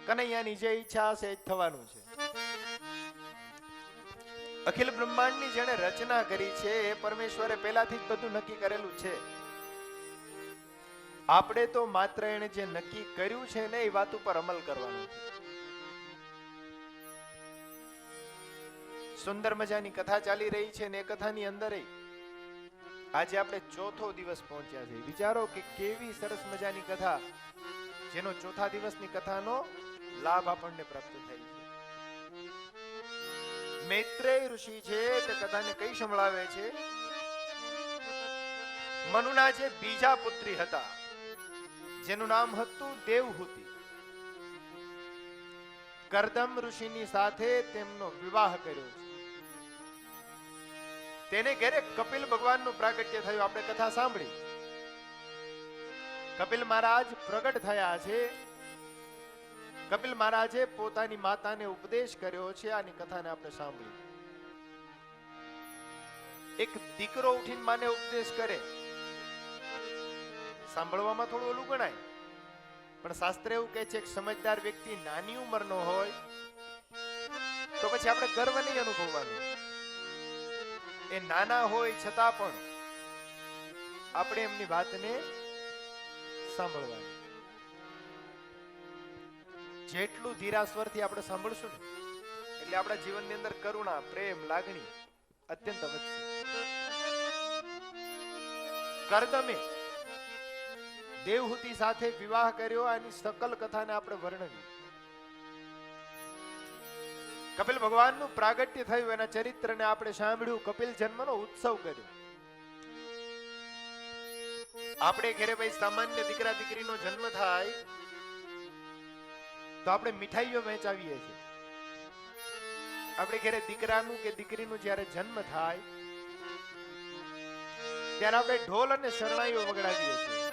કનૈયાની જે ઈચ્છા હશે એ જ થવાનું છે. અખિલ બ્રહ્માંડની જેણે રચના કરી છે એ પરમેશ્વરે પહેલાથી જ બધું નક્કી કરેલું છે. આપણે તો માત્ર એને જે નક્કી કર્યું છે ને એ વાત ઉપર અમલ કરવાનો છે. સુંદર મજાની કથા ચાલી રહી છે ને એ કથાની અંદર આજે આપણે ચોથો દિવસ પહોંચ્યા છે. વિચારો કે કેવી સરસ મજાની કથા, જેનો ચોથા દિવસની કથાનો લાભ આપણને પ્રાપ્ત થાય છે. મૈત્રેય ઋષિ છે તે કથાને કઈ સંભળાવે છે? મનુના જે બીજા પુત્રી હતા જેનું નામ હતું દેવહૂતિ, કરદમ ઋષિની સાથે તેમનો વિવાહ કર્યો છે. તેને ઘરે કપિલ ભગવાનનું પ્રાગટ્ય થયું. આપણે કથા સાંભળી. કપિલ મહારાજ પ્રગટ થયા છે. કપિલ મહારાજે પોતાની માતાને ઉપદેશ કર્યો છે. આની કથાને આપણે સાંભળી. એક દીકરો ઉઠીને માને ઉપદેશ કરે, સાંભળવામાં થોડું ઓલું ગણાય, પણ શાસ્ત્ર એવું કહે છે કે સમજદાર વ્યક્તિ નાની ઉંમરનો હોય તો પછી આપણે ગર્વ નહીં અનુભવવાનું. એ નાના હોય છતાં પણ આપણે એમની વાતને સાંભળવાની. જેટલું ધીરા સ્વરથી આપણે સાંભળશું ને એટલે આપણા જીવનની અંદર કરુણા, પ્રેમ, લાગણી અત્યંત વધશે. કરદમે દેવહૂતિ સાથે વિવાહ કર્યો. આની સકલ કથાને આપણે વર્ણવી. કપિલ ભગવાનનું પ્રાગટ્ય થયું, એના ચરિત્રને આપણે સાંભળ્યું. કપિલ જન્મનો ઉત્સવ કર્યો. આપણે ઘરે ભાઈ સામાન્ય દીકરા દીકરીનો જન્મ થાય તો આપણે મીઠાઈઓ વહેંચાવીએ છીએ. આપણે ઘરે દીકરાનું કે દીકરીનું જ્યારે જન્મ થાય ત્યારે આપણે ઢોલ અને શરણાઈઓ વગાડીએ છીએ.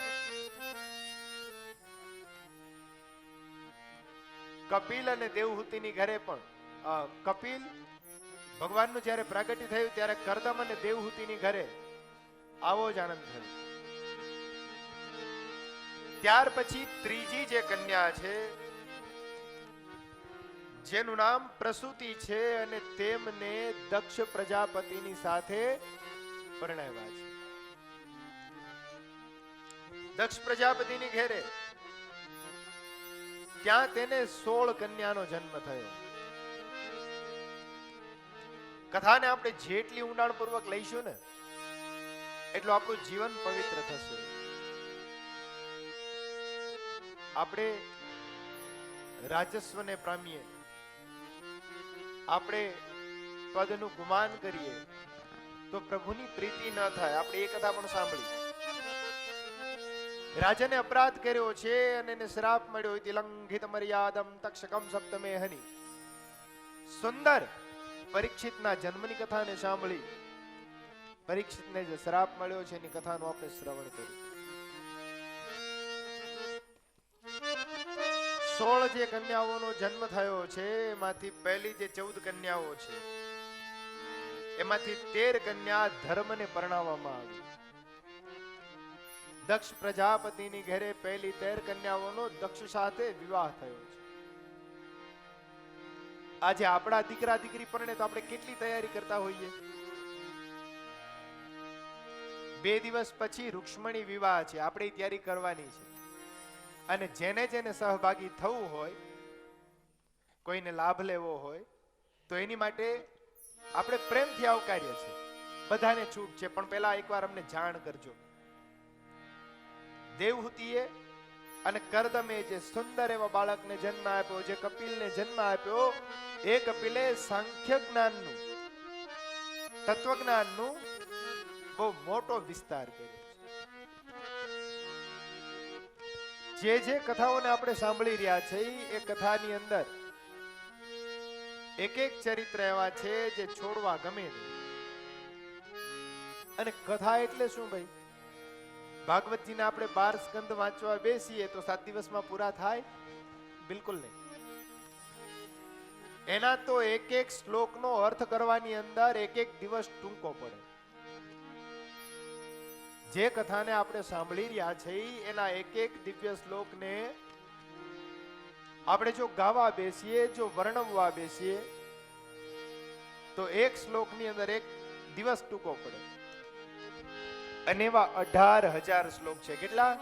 કપિલ અને દેવહૂતિની ઘરે પણ કપિલ ભગવાનનું જ્યારે પ્રાગટ્ય થયું ત્યારે કરદમ અને દેવહૂતિની ઘરે આવો જ આનંદ થયો. ત્યાર પછી ત્રીજી જે કન્યા છે જેનું નામ પ્રસૂતિ છે અને તેમને દક્ષ પ્રજાપતિની સાથે પરણાવ્યા છે. દક્ષ પ્રજાપતિની ઘરે ત્યાં તેને 16 કન્યાનો જન્મ થયો. કથાને આપણે જેટલી ઊંડાણપૂર્વક લઈશું ને એટલું આપણું જીવન પવિત્ર થશે. આપણે રાજસ્વને પામીએ, આપણે પદનું ગુમાન કરીએ તો પ્રભુની પ્રીતિ ન થાય. આપણે એ કથા પણ સાંભળી. રાજાને અપરાધ કર્યો છે અને એને શ્રાપ મળ્યો. તિલંઘિત મર્યાદમ તક્ષકમ સપ્તમે હની. સુંદર પરીક્ષિતના જન્મની કથાને સાંભળી પરીક્ષિતને જે શ્રાપ મળ્યો છે એની કથાનું આપણે શ્રવણ કર્યું. 16 જે કન્યાઓનો જન્મ થયો છે એમાંથી પહેલી જે 14 કન્યાઓ છે એમાંથી 13 કન્યા ધર્મને પરણાવવામાં આવી. દક્ષ પ્રજાપતિની ઘરે પહેલી 13 કન્યાઓનો દક્ષ સાથે વિવાહ થયો છે. આજે આપણા દીકરા દીકરી પરણે તો આપણે કેટલી તૈયારી કરતા હોઈએ. 2 દિવસ પછી રૂક્ષ્મણી વિવાહ છે, આપણે તૈયારી કરવાની છે. અને જેને જેને સહભાગી થવું હોય, કોઈને લાભ લેવો હોય તો એની માટે આપણે પ્રેમથી આવકાર્ય છે. બધાને છૂટ છે, પણ પહેલા એકવાર અમને જાણ કરજો. દેવહૂતિએ અને કરદમે જે સુંદર એવા બાળકને જન્મ આપ્યો, જે કપિલને જન્મ આપ્યો, એ કપિલે સાંખ્ય જ્ઞાનનું, તત્વજ્ઞાનનું બહુ મોટો વિસ્તાર કર્યો છે. જે કથાઓને આપણે સાંભળી રહ્યા છે એ કથાની અંદર એક એક ચરિત્ર એવા છે જે છોડવા ગમે નહીં. અને કથા એટલે શું ભાઈ? ભાગવતજીને આપણે 12 સ્કંદ વાંચવા બેસીએ તો 7 દિવસમાં પૂરા થાય? બિલકુલ નહીં. એના તો એક એક શ્લોકનો અર્થ કરવાની અંદર એક એક દિવસ ટૂંકો પડે. જે કથાને આપણે સાંભળી રહ્યા છે એના એક એક દિવ્ય શ્લોકને આપણે જો ગાવા બેસીએ, જો વર્ણવવા બેસીએ તો એક શ્લોકની અંદર એક દિવસ ટૂંકો પડે. અને એવા 18,000 શ્લોક છે. કેટલા?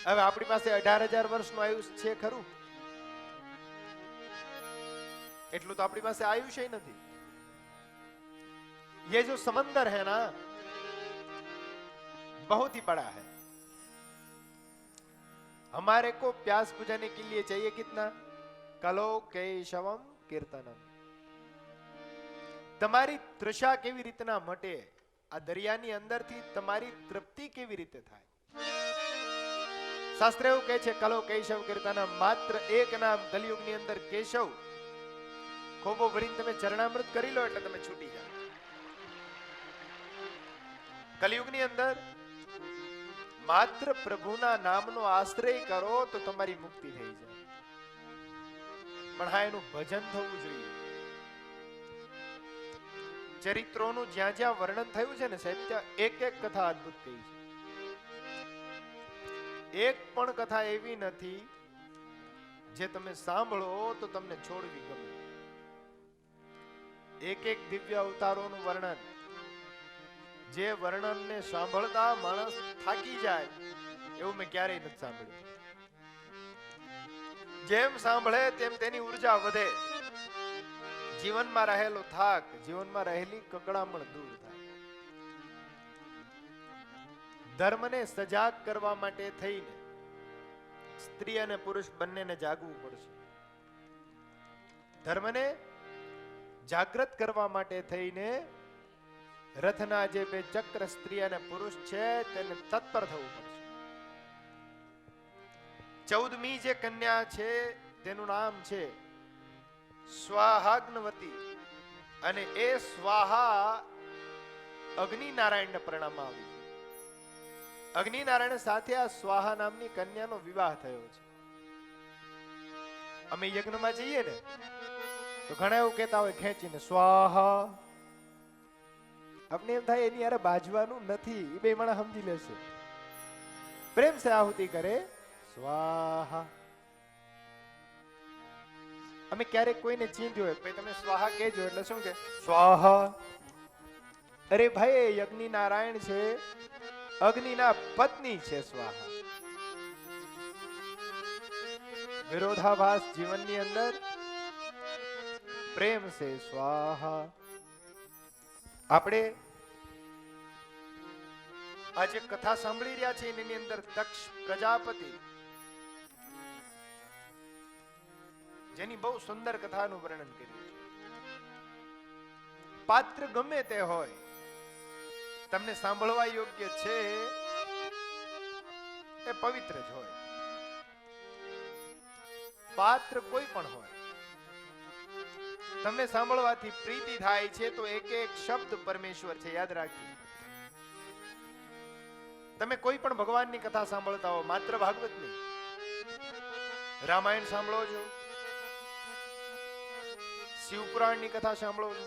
હવે આપણી પાસે 18,000 વર્ષનું આયુષ્ય છે ખરું? એટલું તો આપણી પાસે આયુષ્ય નથી. ये जो समंदर है ना बहुत ही बड़ा है. हमारे को प्यास बुझाने के लिए चाहिए कितना? कलो केशवम कीर्तनम. તમારી તૃષા કેવી રીતના મટે, આ દરિયાની અંદરથી તમારી તૃપ્તિ કેવી રીતે થાય? શાસ્ત્ર એવું કહે છે કલો કેશવ કીર્તનમ. માત્ર એક નામ કલિયુગની અંદર કેશવ, ખોબો ભરીને તમે ચરણામૃત કરી લો એટલે તમે છૂટી જાઓ. કલિયુગની અંદર માત્ર પ્રભુના નામનો આશ્રય કરો તો તમારી મુક્તિ થઈ જાય. પણ હા, એનું ભજન થવું જોઈએ. ચરિત્રોનું જ્યાં જ્યાં વર્ણન થયું છે ને સાહેબ, ત્યાં એક એક કથા અદ્ભુત કહી છે. એક પણ કથા એવી નથી જે તમે સાંભળો તો તમને છોડવી ગમે. એક એક દિવ્ય અવતારોનું વર્ણન, જે વર્ણનને સાંભળતા માણસ થાકી જાય એવું મેં ક્યારેય નથી સાંભળ્યું. જેમ સાંભળે તેમ તેની ઉર્જા વધે, જીવનમાં રહેલો થાક, જીવનમાં રહેલી કકડામણ દૂર થાય. ધર્મને સજાગ કરવા માટે થઈને સ્ત્રી અને પુરુષ બંનેને જાગવું પડશે. ધર્મને જાગૃત કરવા માટે થઈને રથના જે 2 ચક્ર સ્ત્રી અને પુરુષ છે તેને તત્પર થવું પડશે. 14મી જે કન્યા છે તેનું નામ છે સ્વાહાગ્નવતી. અને એ સ્વાહા અગ્નિ નારાયણને પ્રણામમાં આવી. અગ્નિ નારાયણ સાથે આ સ્વાહા નામની કન્યાનો વિવાહ થયો છે. અમે યજ્ઞમાં જઈએ ને તો ઘણા એવું કહેતા હોય ખેંચીને સ્વાહા. આપણે એમ થાય એની યાર બાજવાનું નથી, એ બે માણસ સમજી લેશે. પ્રેમ સે આહુતિ કરે સ્વાહા. અમે ક્યારેક કોઈને ચીંધ્યો હોય, ભાઈ તમે સ્વાહા કહેજો એટલે શું કે સ્વાહા. અરે ભાઈ, અગ્નિ નારાયણ છે, અગ્નિના પત્ની છે સ્વાહા. વિરોધાભાસ જીવનની અંદર પ્રેમ સે સ્વાહા. આપણે આજે કથા સાંભળી રહ્યા છે એની અંદર દક્ષ પ્રજાપતિ, જેની બહુ સુંદર કથાનું વર્ણન કર્યું છે. પાત્ર ગમે તે હોય, તમને સાંભળવા યોગ્ય છે એ પવિત્ર જ હોય. પાત્ર કોઈ પણ હોય, તમને સાંભળવાથી પ્રીતિ થાય છે તો એક એક શબ્દ પરમેશ્વર છે, યાદ રાખજો. તમે કોઈ પણ ભગવાનની કથા સાંભળતા હો, માત્ર ભાગવત નહીં, રામાયણ સાંભળો છો, શિવપુરાણની કથા સાંભળો છો,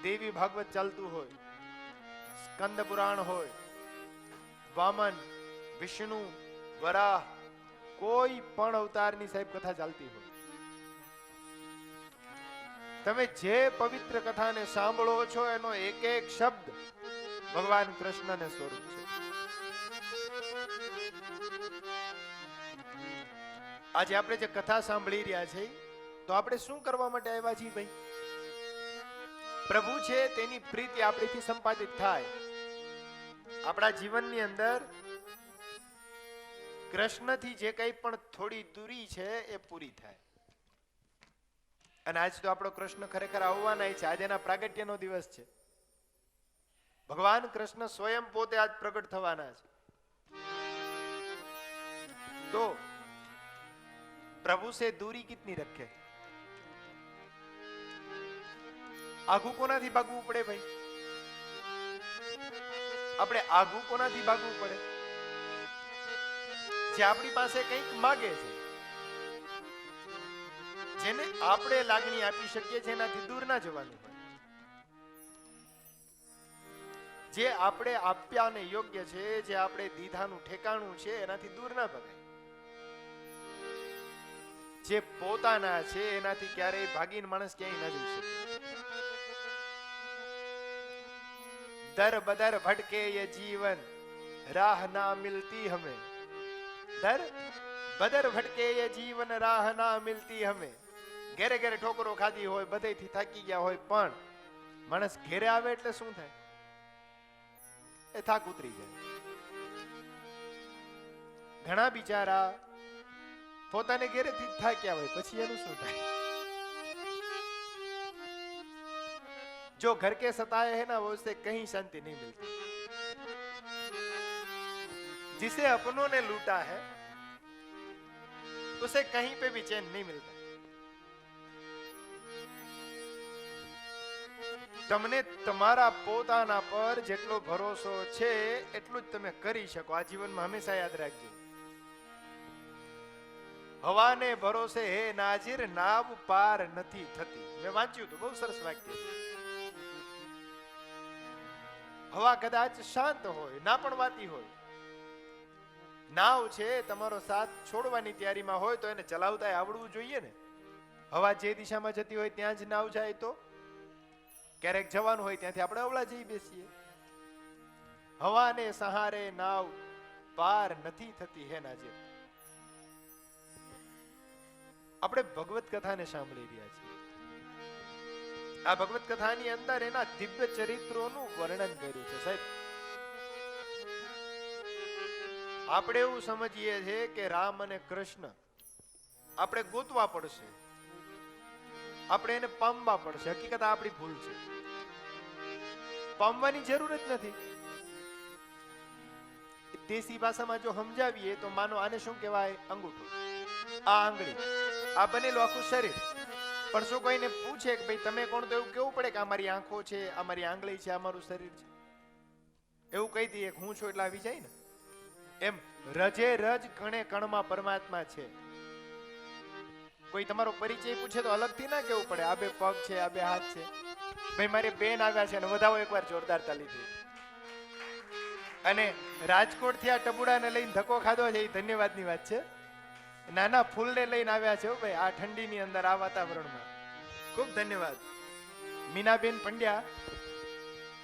દેવી ભાગવત ચાલતું હોય, સ્કંદ પુરાણ હોય, વામન, વિષ્ણુ, વરાહ, કોઈ પણ અવતારની સાહેબ કથા ચાલતી હોય, તમે જે પવિત્ર કથાને સાંભળો છો એનો એક એક શબ્દ ભગવાન કૃષ્ણને સ્વરૂપ છે. આજે આપણે જે કથા સાંભળી રહ્યા છે તો આપણે શું કરવા માટે આવ્યા છીએ ભાઈ? પ્રભુ છે તેની પ્રીતિ આપણીથી સંપાદિત થાય, આપણા જીવનની અંદર કૃષ્ણથી જે કંઈ પણ થોડી દૂરી છે એ પૂરી થાય. અને આજ તો આપણો કૃષ્ણ ખરેખર આવવાના છે, આજે એના પ્રાગટ્યનો દિવસ છે. ભગવાન કૃષ્ણ સ્વયં પોતે આજ પ્રગટ થવાના છે. તો પ્રભુ સે दूरी कितनी रखे? આઘું કોનાથી ભાગવું પડે ભાઈ? આપણે આઘું કોનાથી ભાગવું પડે? જે આપણી પાસે કંઈક માગે છે, જેને આપણે લાગણી આપી શકીએ છીએ, એનાથી દૂર ના જવાનું હોય. જે આપણે આપ્યાને યોગ્ય છે, જે આપણે દીધાનું ઠેકાણું છે, એનાથી દૂર ના ભગાય. જે પોતાના છે એનાથી ક્યારેય ભાગીને માણસ ક્યાંય ના જઈ શકે. દર બદર ભટકે ये जीवन राह ना मिलती हमें, દર બદર ભટકે ये जीवन राह ना मिलती हमें. ઘેરે ઘેરે ઠોકરો ખાધી હોય, બધેથી થાકી ગયા હોય, પણ માણસ ઘેરે આવે એટલે શું થાય? એ થાક ઉતરી જાય. ઘણા બિચારા પોતાને ઘેરેથી થાક્યા હોય, પછી એનું શું થાય? जो घर के सताए है ना वो उससे कहीं शांति नहीं मिलती. जिसे अपनों ने लूटा है उसे कहीं पे भी चैन नहीं मिलता. તમને તમારા પોતાના પર જેટલો ભરોસો છે એટલું જ તમે કરી શકો. આ જીવનમાં હંમેશા યાદ રાખજો. હવાને ભરોસે હે નાજીર નાવ પાર નથી થતી. મેં વાંચ્યું હતું, બહુ સરસ વાક્ય છે. હવા કદાચ શાંત હોય, ના પણ વાતી હોય, નાવ છે તમારો સાથ છોડવાની તૈયારીમાં હોય તો એને ચલાવતા આવડવું જોઈએ ને. હવા જે દિશામાં જતી હોય ત્યાં જ નાવ જાય તો ક્યારેક જવાનું હોય ત્યાંથી આપણે અવળા જઈ બેસીએ. હવાને સહારે નાવ પાર નથી થતી હે નાજીર. આપણે ભગવત કથાને સાંભળી રહ્યા છીએ. આ ભગવત કથાની અંદર એના દિવ્ય ચરિત્રોનું વર્ણન કર્યું છે સાહેબ. આપણે એવું સમજીએ છીએ કે રામ અને કૃષ્ણ આપણે ગોતવા પડશે, આપણે એને પામવા પડશે. હકીકત આપણી ભૂલ છે. પામવાની જરૂર જ નથી. દેશી ભાષામાં જો સમજાવીએ તો માનો આને શું કહેવાય? અંગૂઠો, આ આંગળી, આ બનેલું આખું શરીર. પણ શું કોઈને પૂછે કે ભાઈ તમે કોણ, તો એવું કેવું પડે કે અમારી આંખો છે, અમારી આંગળી છે, અમારું શરીર છે. એવું કહી દઈએ કે હું છું એટલે આવી જાય ને. એમ રજે રજ કણે કણમાં પરમાત્મા છે. કોઈ તમારો પરિચય પૂછે તો અલગથી ના કેવું પડે આ બે પગ છે, આ બે હાથ છે. ભાઈ મારી બેન આવ્યા છે, અને વધાવો એકવાર જોરદાર તાલી થઈ. અને રાજકોટ થી આ ટબુડાને લઈને ધક્કો ખાધો છે, એ ધન્યવાદની વાત છે. નાના ફૂલને લઈને આવ્યા છે ભાઈ આ ઠંડીની અંદર, આ વાતાવરણમાં. ખૂબ ધન્યવાદ. મીનાબેન પંડ્યા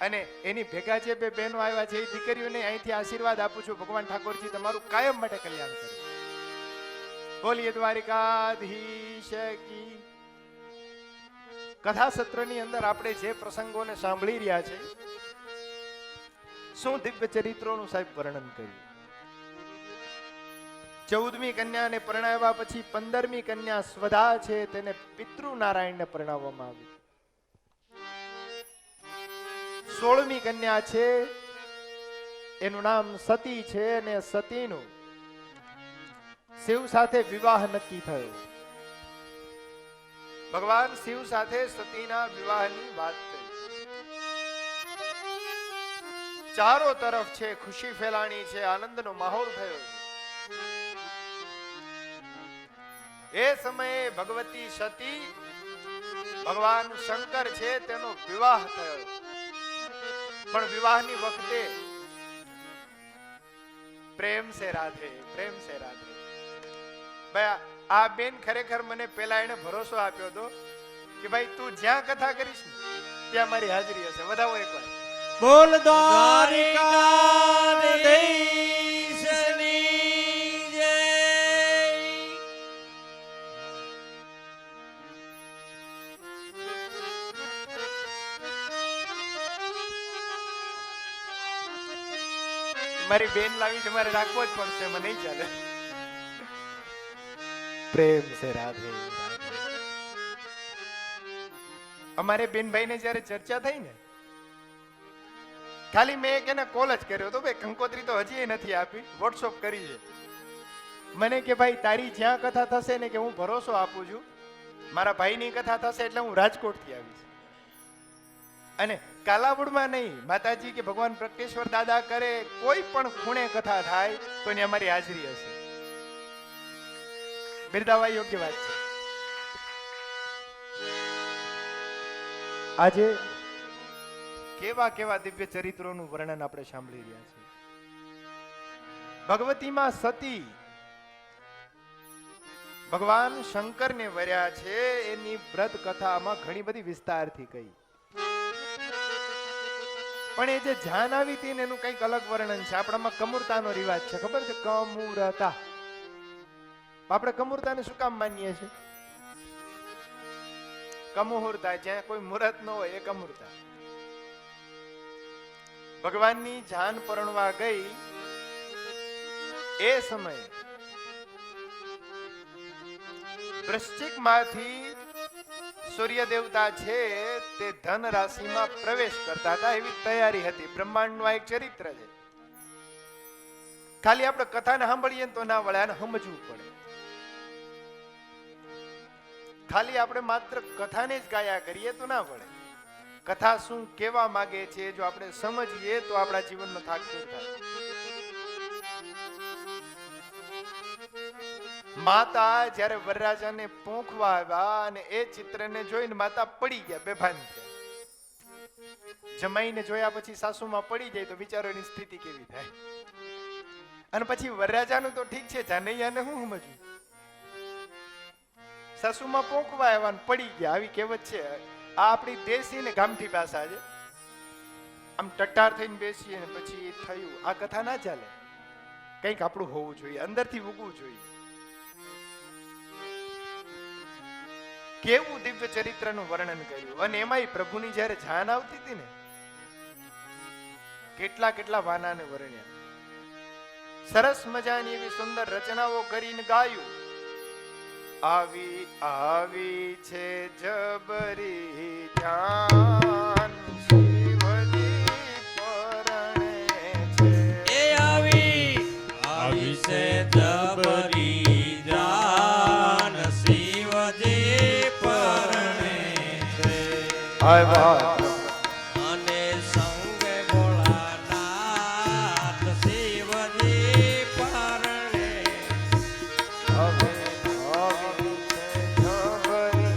અને એની ભેગા જે બે બહેનો આવ્યા છે, એ દીકરીઓને અહીંથી આશીર્વાદ આપું છું. ભગવાન ઠાકોરજી તમારું કાયમ માટે કલ્યાણ કરે. બોલીએ દ્વારિકાધીશ કી. કથા સત્રની અંદર આપણે જે પ્રસંગોને સાંભળી રહ્યા છે, શું દિવ્ય ચરિત્રોનું સાહેબ વર્ણન કર્યું. 14મી કન્યાને પરણાવ્યા પછી 15મી કન્યા સ્વધા છે તેને પિતૃ નારાયણને પરણાવવામાં આવી. 16મી કન્યા છે એનું નામ સતી છે, અને સતીનું શિવ સાથે વિવાહ નક્કી થયો. ભગવાન શિવ સાથે સતીના વિવાહની વાત થઈ. ચારો તરફ છે ખુશી ફેલાણી છે, આનંદનો માહોલ થયો છે. એ સમયે ભગવતી સતી ભગવાન શંકર છે તેનો વિવાહ થયો. પણ વિવાહની વખતે પ્રેમ સે રાધે, પ્રેમ સે રાધે. ભાઈ આ બેન ખરેખર મને પેલા એને ભરોસો આપ્યો હતો કે ભાઈ તું જ્યાં કથા કરીશ ને ત્યાં મારી હાજરી હશે. વધાવો એકવાર. બોલ દ્વારિકાધીશની જય. મારી બેન લાવી તમારે રાખવો જ પડશે, મને નહીં ચાલે. પ્રેમ સે રાધે રાધે. અમારે બેનભાઈ ને જયારે ચર્ચા થઈ ને, ખાલી મેં એક એને કોલ જ કર્યો હતો. ભાઈ કંકોત્રી તો હજી નથી આપી, વોટ્સઅપ કરી છે. મને કે ભાઈ તારી જ્યાં કથા થશે ને કે હું ભરોસો આપું છું, મારા ભાઈની કથા થશે એટલે હું રાજકોટ થી આવીશ. અને કાલાવડમાં નહીં, માતાજી કે ભગવાન પ્રગટેશ્વર દાદા કરે કોઈ પણ ખૂણે કથા થાય તો ને અમારી હાજરી હશે. બિરદાવા યોગ્ય વાત છે. આજે કેવા કેવા દિવ્ય ચરિત્રોનું વર્ણન આપણે સાંભળી રહ્યા છીએ. ભગવતીમાં સતી ભગવાન શંકરને વર્યા છે, એની વ્રત કથામાં ઘણી બધી વિસ્તારથી કહી. પણ એ જે જાન આવી હતી ને એનું કંઈક અલગ વર્ણન છે. આપણામાં કમુરતાનો રિવાજ છે, ખબર છે? કમુરતા. આપણે કમુરતાને શું કામ માનીએ છીએ? કમુહૂર્તા, જ્યાં કોઈ મુહૂર્ત ન હોય એ કમુરતા. ભગવાનની જાન પરણવા ગઈ એ સમયે વૃશ્ચિક માંથી સૂર્ય દેવતા છે તે ધન રાશિમાં પ્રવેશ કરતા હતા, એવી તૈયારી હતી. બ્રહ્માંડનું આ એક ચરિત્ર છે. ખાલી આપણે કથાને સાંભળીએ તો ના વળે, આને સમજવું પડે. ખાલી આપણે માત્ર કથાને જ ગાયા કરીએ તો ના વળે. કથા શું કહેવા માંગે છે જો આપણે સમજીએ તો આપણા જીવનનો થાક દૂર થાય. માતા જ્યારે વરરાજાને પોંખવા આવ્યા અને એ ચિત્રને જોઈને માતા પડી ગયા, બેભાન થયા. જમાઈને જોયા પછી સાસુમાં પડી જાય તો બિચારોની સ્થિતિ કેવી થાય? અને પછી વરરાજાનું તો ઠીક છે, જાનૈયાને શું સમજવું? સાસુમાં પોંખવા આવ્યા ને પડી ગયા, આવી કહેવત છે. આ આપણી દેશી ને ગામઠી ભાષા છે. આમ ટટ્ટાર થઈને બેસીએ ને પછી થયું, આ કથા ના ચાલે. કંઈક આપણું હોવું જોઈએ, અંદરથી ઉગવું જોઈએ. કેવું દિવ્ય ચરિત્રનું વર્ણન કર્યું. અને એમાંય પ્રભુની જ્યારે જાન આવતી હતી ને, કેટલા કેટલા વાનાને વર્ણ્યા. સરસ મજાની એવી સુંદર રચનાઓ કરીને ગાયું. આવી આવી છે જબરી જાન શિવજી પરણે છે. એ આવી છે જબરી જાન શિવજી પરણે છે. અને સંગે ભોળાનાથ શિવજી પરણે. હવે આવી છે જબરી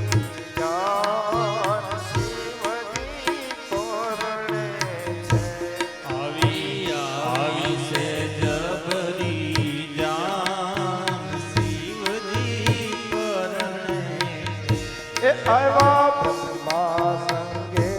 જાન શિવજી પરણે છે. આવી છે જબરી જાન શિવજી પરણે. એ આવ્યા બ્રહ્મા સંગે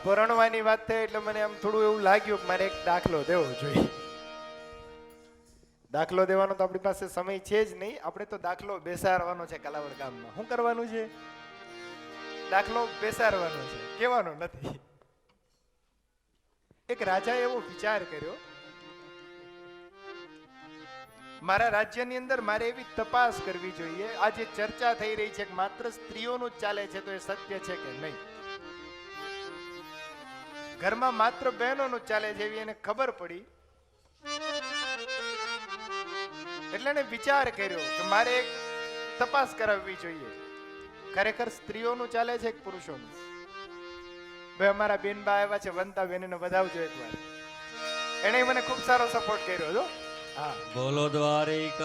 પરણવાની વાત થઈ એટલે મને આમ થોડું એવું લાગ્યું કે મારે એક દાખલો દેવો જોઈએ. દાખલો દેવાનો તો આપણી પાસે સમય છે જ નહીં. આપણે તો દાખલો બેસાડવાનો છે કાલાવડ ગામમાં. શું કરવાનું છે? દાખલો બેસાડવાનો છે, કહેવાનો નથી. એક રાજાએ એવો વિચાર કર્યો, મારા રાજ્યની અંદર મારે એવી તપાસ કરવી જોઈએ. આ જે ચર્ચા થઈ રહી છે કે માત્ર સ્ત્રીઓનું જ ચાલે છે, તો એ સત્ય છે કે નહીં? ઘરમાં માત્ર બહેનોનું જ ચાલે છે એવી એને ખબર પડી. એટલે એને વિચાર કર્યો કે મારે એક તપાસ કરાવવી જોઈએ, ખરેખર સ્ત્રીઓનું ચાલે છે કે પુરુષોનું? ભાઈ અમારા બેનબા આવ્યા છે, વંતા બેનને વધાવજો એકવાર. એને મને ખૂબ સારો સપોર્ટ કર્યો છો. હા, બોલો દ્વારિકાધીશ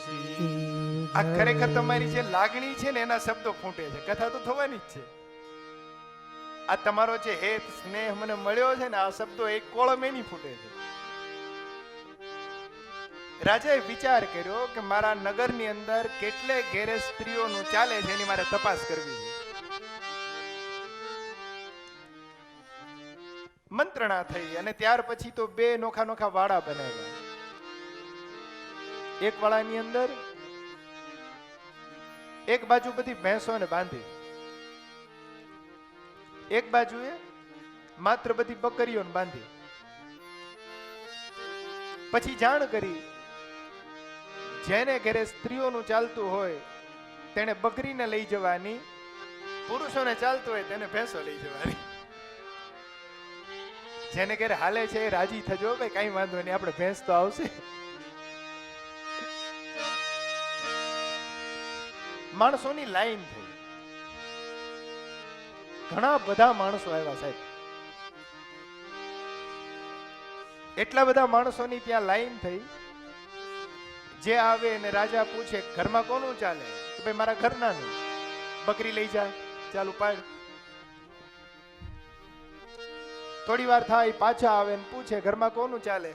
શ્રી. આ ખરેખર તમારી જે લાગણી છે ને એના શબ્દો ફૂટે છે. કથા તો થવાની જ છે. આ તમારો જે હેત સ્નેહ મને મળ્યો છે ને, આ શબ્દો એક કોળમ એની ફૂટે છે. રાજાએ વિચાર કર્યો કે મારા નગરની અંદર કેટલે ઘેરે સ્ત્રીઓનું ચાલે છે એની મારે તપાસ કરવી છે. મંત્રણા થઈ અને ત્યાર પછી તો બે નોખા નોખા વાડા બનાવ્યા. એક વાડાની અંદર એક બાજુ બધી ભેંસોને બાંધી, એક બાજુએ માત્ર બધી બકરીઓને બાંધી. પછી જાણ કરી, જેને ઘરે સ્ત્રીઓનું ચાલતું હોય તેને બકરીને લઈ જવાની, પુરુષોને ચાલતું હોય તેને ભેંસો લઈ જવાની. જેને ઘરે હાલે છે એ રાજી થજો ભાઈ, કઈ વાંધો નહીં, આપણે ભેંસ તો આવશે. માણસોની લાઈન થઈ, ઘણા બધા માણસો આવ્યા સાહેબ. એટલા બધા માણસોની ત્યાં લાઈન થઈ. જે આવે અને રાજા પૂછે ઘરમાં કોનું ચાલે? તો ભાઈ મારા ઘરનાનું. બકરી લઈ જા, ચાલુ પાડ. થોડી વાર થાય, પાછા આવે ને પૂછે ઘરમાં કોનું ચાલે?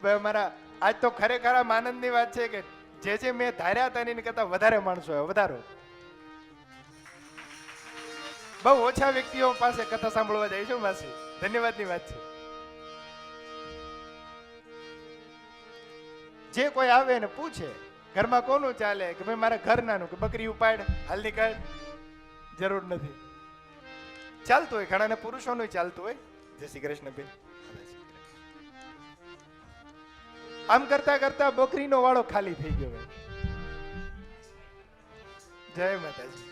ભાઈ અમારા. આજ તો ખરેખર આમ આનંદની વાત છે કે જે મેં ધાર્યા હતા એની કરતા વધારે માણસો આવ્યા, વધારો. બહુ ઓછા વ્યક્તિઓ પાસે કથા સાંભળવા જાય છે માસી, ધન્યવાદની વાત છે. જે કોઈ આવે ને પૂછે ઘરમાં કોનું ચાલે? કે ભાઈ મારા ઘરનાનું. કે બકરી ઉપાડ, હાલ નીકળ, જરૂર નથી. ચાલતું હોય, ઘણાને પુરુષોનું ચાલતું હોય. જય શ્રી કૃષ્ણ બેન. આમ કરતા કરતા બકરીનો વાળો ખાલી થઈ ગયો. જય માતાજી.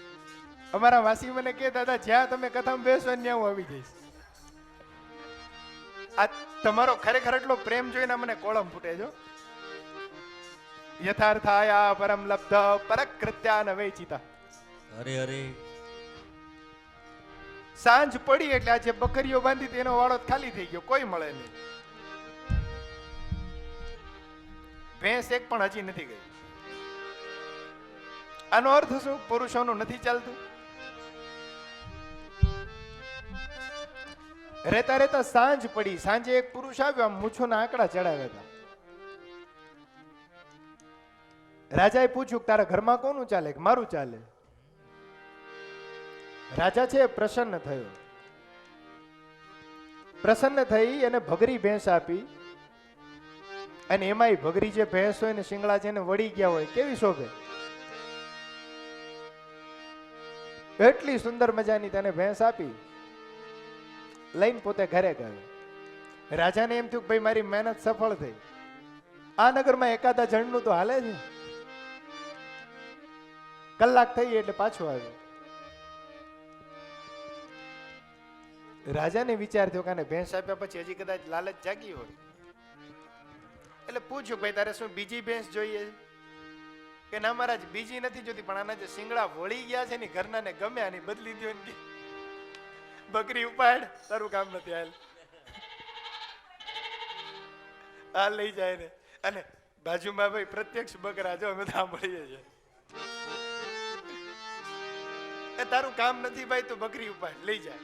અમારા વાસી મને કે દાદા જ્યાં તમે કથામાં બેસો ત્યાં હું આવી જઈશ. આ તમારો ખરેખર એટલો પ્રેમ જોઈને મને કોળમ ફૂટે છો. યથાર્થાયા પરમ લબ્ધ પરકૃત્યા નવૈચિતા. હરે હરે. સાંજ પડી એટલે આ જે બકરીઓ બાંધી તેનો વાળો ખાલી થઈ ગયો, કોઈ મળે નહીં. ભેંસ એક પણ હજી નથી ગઈ. આનો અર્થ શું? પુરુષોનું નથી ચાલતું. રહેતા રહેતા સાંજ પડી. સાંજે એક પુરુષ આવ્યો, આમ મૂછોના આંકડા ચડાવ્યા હતા. રાજાએ પૂછ્યું કે તારા ઘરમાં કોનું ચાલે? કે મારું ચાલે. રાજા છે પ્રસન્ન થયો. પ્રસન્ન થઈ અને ભગરી ભેંસ આપી. અને એમાંય ભગરી જે ભેંસ હોય ને શિંગડા જેને વળી ગયા હોય કેવી શોભે. એટલી સુંદર મજાની તને ભેંસ આપી. લઈને પોતે ઘરે ગયો. રાજાને એમ થયું કે ભાઈ મારી મહેનત સફળ થઈ. આ નગરમાં એકાદા જણનું તો હાલે છે. કલાક થઈ એટલે પાછો આવ્યો. રાજાને વિચાર થયો કે ભેંસ આપ્યા પછી હજી કદાચ લાલચ જાગી હોય. એટલે પૂછ્યું ભાઈ તારે શું બીજી ભેંસ જોઈએ? કે ના મહારાજ બીજી નથી જોતી, પણ આના જે શિંગડા વળી ગયા છે ને ઘરના ને ગમે આની બદલી દો ને. બકરી ઉપાડ, તારું કામ નથી, હાલ હાલ લઈ જાય ને. અને બાજુમાં ભાઈ પ્રત્યક્ષ બકરા જો અમે સાંભળીએ છીએ. તારું કામ નથી ભાઈ, તું બકરી ઉપાડ લઈ જાય.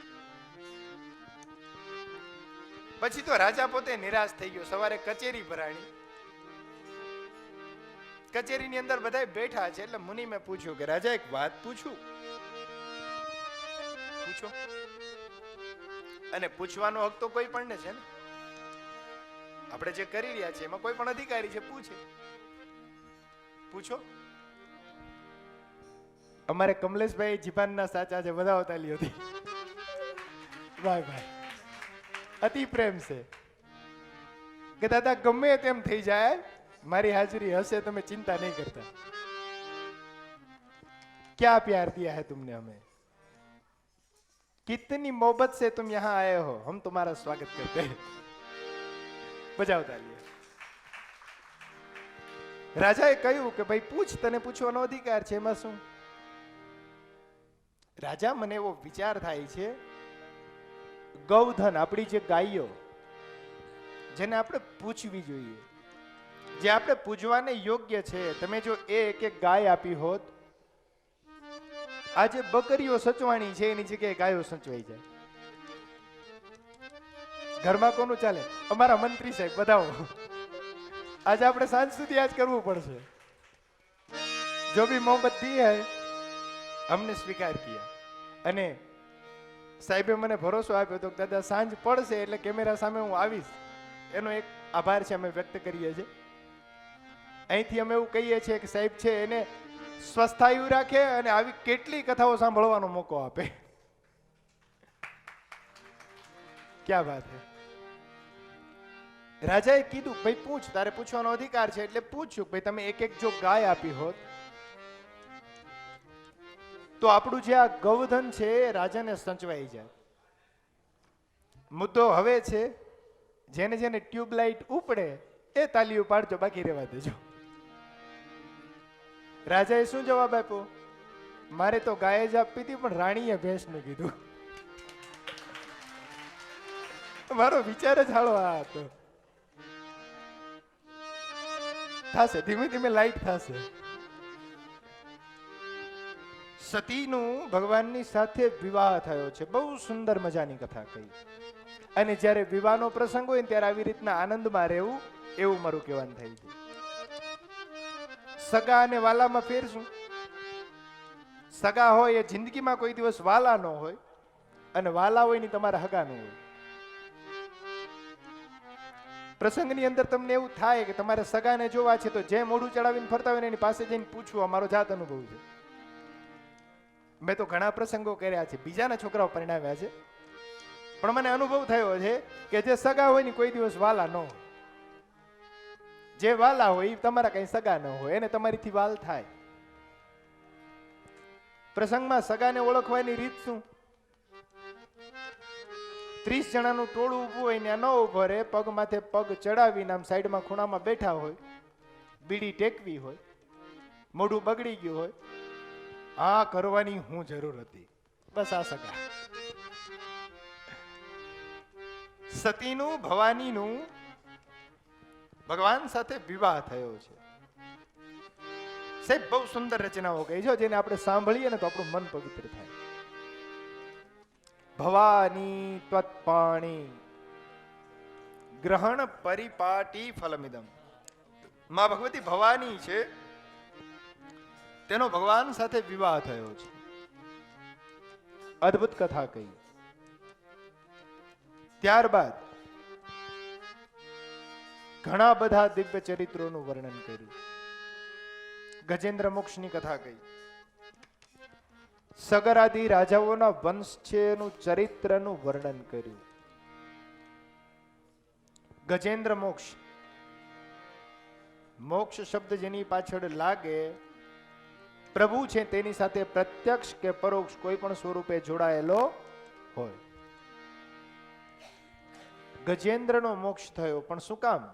પછી તો રાજા પોતે નિરાશ થઈ ગયો. સવારે કચેરી ભરાણી. કચેરીની અંદર બધા બેઠા છે એટલે મુનિ મેં પૂછ્યું કે રાજા એક વાત પૂછું. પૂછો પૂછો. અને પૂછવાનો હક તો કોઈ પણ ને છે ને. આપણે જે કરી રહ્યા છીએ એમાં કોઈ પણ અધિકારી છે, પૂછે. પૂછો. અમારે કમલેશભાઈ જીભાનના સાચા છે, બધા તાલી હતી. ભાઈ ભાઈ અતિ પ્રેમ છે કે દાદા ગમે તેમ થઈ જાય, મારી હાજરી હશે, તમે ચિંતા નહીં કરતા. क्या प्यार दिया है तुमने हमें, कितनी मोहब्बत से तुम यहाँ आए हो, हम तुम्हारा स्वागत करते हैं. બજાવ તાલીઓ. રાજાએ કહ્યું કે ભાઈ પૂછ, તને પૂછવાનો અધિકાર છે, એમાં શું. રાજા, મને એવો વિચાર થાય છે, ગૌધન આપણી જે ગાયો જેને આપણે પૂછવી જોઈએ, જે આપણે પૂજવાને યોગ્ય છે, તમે જો એક એક ગાય આપી હોત, આજે બકરીઓ સચવાણી છે એની જગ્યાએ ગાયો સચવાઈ જાય. ઘરમાં કોનું ચાલે? અમારા મંત્રી સાહેબ બધાઓ. આજે આપણે સાંજ સુધી આજ કરવું પડશે. જો ભી મોહબ્બત દી હૈ हमने સ્વીકાર કિયા. અને સાહેબે મને ભરોસો આપ્યો તો દાદા સાંજ પડશે એટલે કેમેરા સામે હું આવીશ, એનો એક આભાર છે અમે વ્યક્ત કરીએ છીએ. અહીંથી અમે એવું કહીએ છીએ કે સાહેબ છે એને સ્વસ્થાયુ રાખે અને આવી કેટલી કથાઓ સાંભળવાનો મોકો આપે. ક્યાં વાત હે. રાજાએ કીધું ભાઈ પૂછ, તારે પૂછવાનો અધિકાર છે એટલે પૂછ્યું ભાઈ તમે એક એક જો ગાય આપી હોત તો આપણું જે આ ગૌધન છે એ રાજાને સંચવાઈ જાય. મુદ્દો હવે છે, જેને જેને ટ્યુબલાઇટ ઉપડે એ તાલીઓ પાડજો, બાકી રહેવા દેજો. રાજાએ શું જવાબ આપ્યો? મારે તો ગાય જ આપી હતી પણ રાણીએ ભેંસનું કીધું. મારો વિચાર જ હાલો આ હતો. થશે ધીમે ધીમે લાઈટ થશે. સતીનું ભગવાનની સાથે વિવાહ થયો છે, બહુ સુંદર મજાની કથા કહી. અને જ્યારે વિવાહનો પ્રસંગ હોય ત્યારે આવી રીતના આનંદમાં રહેવું, એવું મારું કહેવાનું થાય છે. સગા અને વાલામાં ફેર શું? સગા હોય એ જિંદગીમાં કોઈ દિવસ વાલા ન હોય, અને વાલા હોય ની તમારા હગા ન હોય. પ્રસંગની અંદર તમને એવું થાય કે તમારે સગાને જોવા છે તો જે મોઢું ચડાવીને ફરતા હોય ને એની પાસે જઈને પૂછવું. અમારો જાત અનુભવ છે. મેં તો ઘણા પ્રસંગો કર્યા છે, બીજાના છોકરાઓ પરિણાવ્યા છે, પણ મને અનુભવ થયો છે કે જે સગા હોય ને કોઈ દિવસ વાલા ન હોય. જે વાલા હોય એ તમારા કઈ સગા ન હોય, એને તમારીથી વાલ થાય. પ્રસંગમાં સગાને ઓળખવાની રીત શું? 30 જણાનું ટોળું ઊભું હોય ને ન ઉભો રહે, પગ માથે પગ ચડાવીને આમ સાઈડમાં ખૂણામાં બેઠા હોય, બીડી ટેકવી હોય, મોઢું બગડી ગયું હોય, આ કરવાની હું જરૂર હતી. બસ આ સગા. સતીનું ભવાનીનું ભગવાન સાથે વિવાહ થયો છે. સાહેબ બહુ સુંદર રચનાઓ કહી છે, જેને આપણે સાંભળીએ ને તો આપણું મન પવિત્ર થાય. ભવાની ત્વત્પાણી ગ્રહણ પરિપાટી ફલમિદમ. માં ભગવતી ભવાની છે, તેનો ભગવાન સાથે વિવાહ થયો છે. અદ્ભુત કથા કહી. ત્યારબાદ ઘણા બધા દિવ્ય ચરિત્રોનું વર્ણન કર્યું. ગજેન્દ્ર મોક્ષની કથા કહી. સગરાદી રાજાઓના વંશ છે એનું ચરિત્રનું વર્ણન કર્યું. ગજેન્દ્ર મોક્ષ, મોક્ષ શબ્દ જેની પાછળ લાગે પ્રભુ છે તેની સાથે પ્રત્યક્ષ કે પરોક્ષ કોઈ પણ સ્વરૂપે જોડાયેલો હોય. ગજેન્દ્રનો મોક્ષ થયો, પણ શું કામ?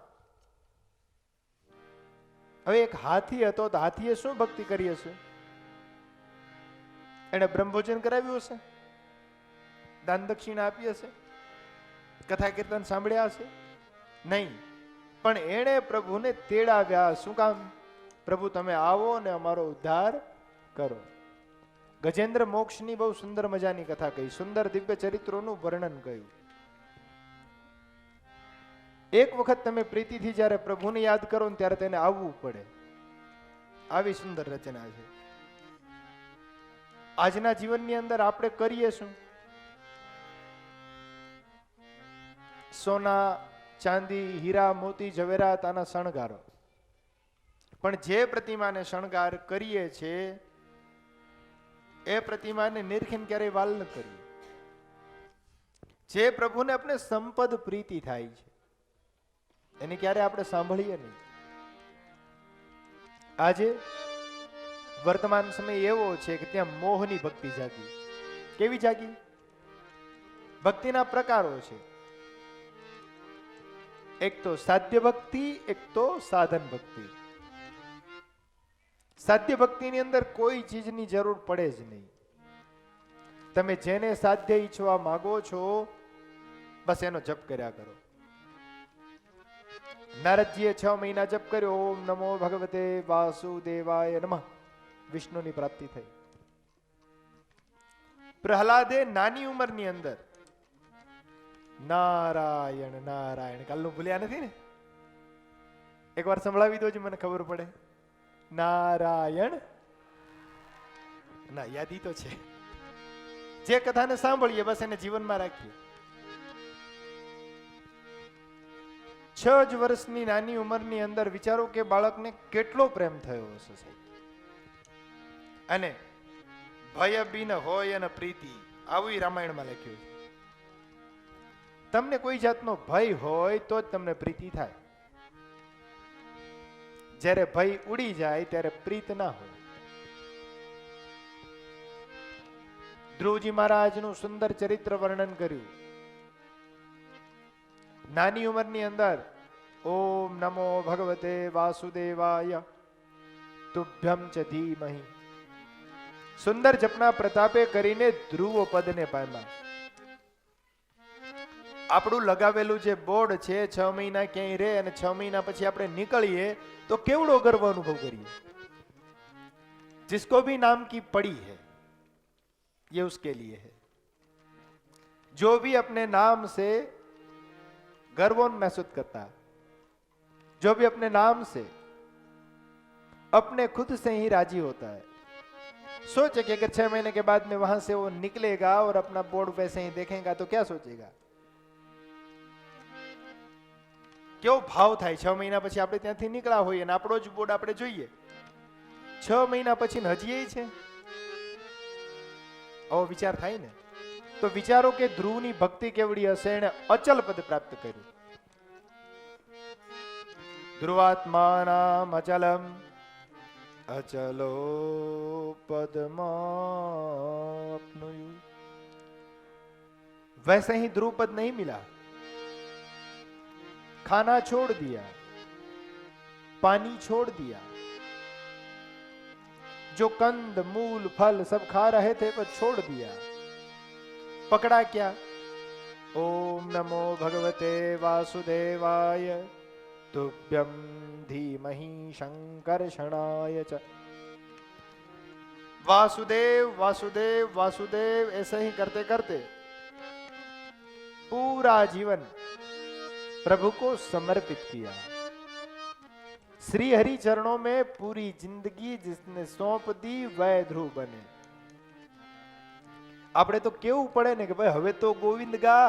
હવે એક હાથી હતો તો હાથીએ શું ભક્તિ કરી હશે? એને બ્રહ્મભોજન કરાવ્યું હશે, દાન દક્ષિણા આપી હશે, કથા કીર્તન સાંભળ્યા હશે? નહીં. પણ એણે પ્રભુને તેડાવ્યા. શું કામ? પ્રભુ તમે આવો ને અમારો ઉદ્ધાર કરો. ગજેન્દ્ર મોક્ષની બહુ સુંદર મજાની કથા કહી, સુંદર દિવ્ય ચરિત્રોનું વર્ણન કર્યું. એક વખત તમે પ્રીતિથી જ્યારે પ્રભુને યાદ કરો ને ત્યારે તેને આવવું પડે. આવી સુંદર રચના છે. આજના જીવનની અંદર આપણે કરીએ શું? સોના ચાંદી હીરા મોતી જવેરાત આના શણગારો, પણ જે પ્રતિમાને શણગાર કરીએ છે એ પ્રતિમાને નિરખીને ક્યારેય વાલ ન કરીએ. જે પ્રભુને આપણે સંપદ પ્રીતિ થાય છે એની ક્યારે આપણે સાંભળીએ નહીં. આજે વર્તમાન સમય એવો છે કે ત્યાં મોહની ભક્તિ જાગી. કેવી જાગી? ભક્તિના પ્રકારો છે. એક તો સાધ્ય ભક્તિ, એક તો સાધન ભક્તિ. સાધ્ય ભક્તિની અંદર કોઈ ચીજની જરૂર પડે જ નહીં. તમે જેને સાધ્ય ઈચ્છવા માંગો છો બસ એનો જપ કર્યા કરો. નારદજીએ 6 મહિના જપ કર્યો, ઓમ નમો ભગવતે વાસુદેવાય નમઃ, વિષ્ણુની પ્રાપ્તિ થઈ. પ્રહલાદે નાની ઉંમરની અંદર નારાયણ નારાયણ, કાલનું ભૂલ્યા નથી ને? એકવાર સંભળાવી દો, મને ખબર પડે. નારાયણ ના, યાદી તો છે. જે કથાને સાંભળીએ બસ એને જીવનમાં રાખીએ. 6 જ વર્ષની નાની ઉંમરની અંદર વિચારો કે બાળકને કેટલો પ્રેમ થયો હશે સાહેબ. અને ભય બિન હોય અને પ્રીતિ, આવું રામાયણમાં લખ્યું છે. તમને કોઈ જાતનો ભય હોય તો જ તમને પ્રીતિ થાય. જ્યારે ભય ઉડી જાય ત્યારે પ્રીત ના હોય. ધ્રુવજી મહારાજનું સુંદર ચરિત્ર વર્ણન કર્યું. નાની ઉંમરની અંદર ઓમ નમો ભગવતે વાસુદેવાય તુભ્યમ ચ ધીમહિ, સુંદર જપના પ્રતાપે કરીને ધ્રુવ પદને પામ્યા. આપણું લગાવેલું જે બોર્ડ છે 6 મહિના ક્યાંય રહે અને 6 મહિના પછી આપણે નીકળીએ તો કેવડો ગર્વ અનુભવ કરીએ. जिसको भी नाम की पड़ी है ये उसके लिए है. जो भी अपने नाम से गर्व महसूस करता, जो भी अपने नाम से अपने खुद से ही राजी होता है, सोचे कि अगर 6 महीने के बाद में वहां से वो निकलेगा और अपना बोर्ड वैसे ही देखेगा तो क्या सोचेगा. કેવો ભાવ થાય. 6 મહિના પછી આપણે ત્યાંથી નીકળ્યા હોઈએ અને આપણો જ બોર્ડ આપણે જોઈએ. 6 મહિના પછી હજી એ છે, આવો વિચાર થાય ને. તો વિચારો કે ધ્રુવની ભક્તિ કેવડી હશે. એને અચલ પદ પ્રાપ્ત કર્યું. ધ્રુવાત્માનામ અચલમ અચલો પદમાપ્નુયુ. वैसे ही ध्रुव पद नहीं मिला. खाना छोड़ दिया, पानी छोड़ दिया, जो कंद मूल फल सब खा रहे थे वो छोड़ दिया. पकड़ा क्या? ओम नमो भगवते वासुदेवाय तुभ्यम धीमहि शंकर्षणाय च. वासुदेव वासुदेव वासुदेव ऐसे ही करते करते पूरा जीवन प्रभु को समर्पित किया. श्री हरि चरणों में पूरी जिंदगी जिसने सौंप दी वह ध्रुव बने. આપણે તો કેવું પડે ને કે ભાઈ હવે તો ગોવિંદ ગા,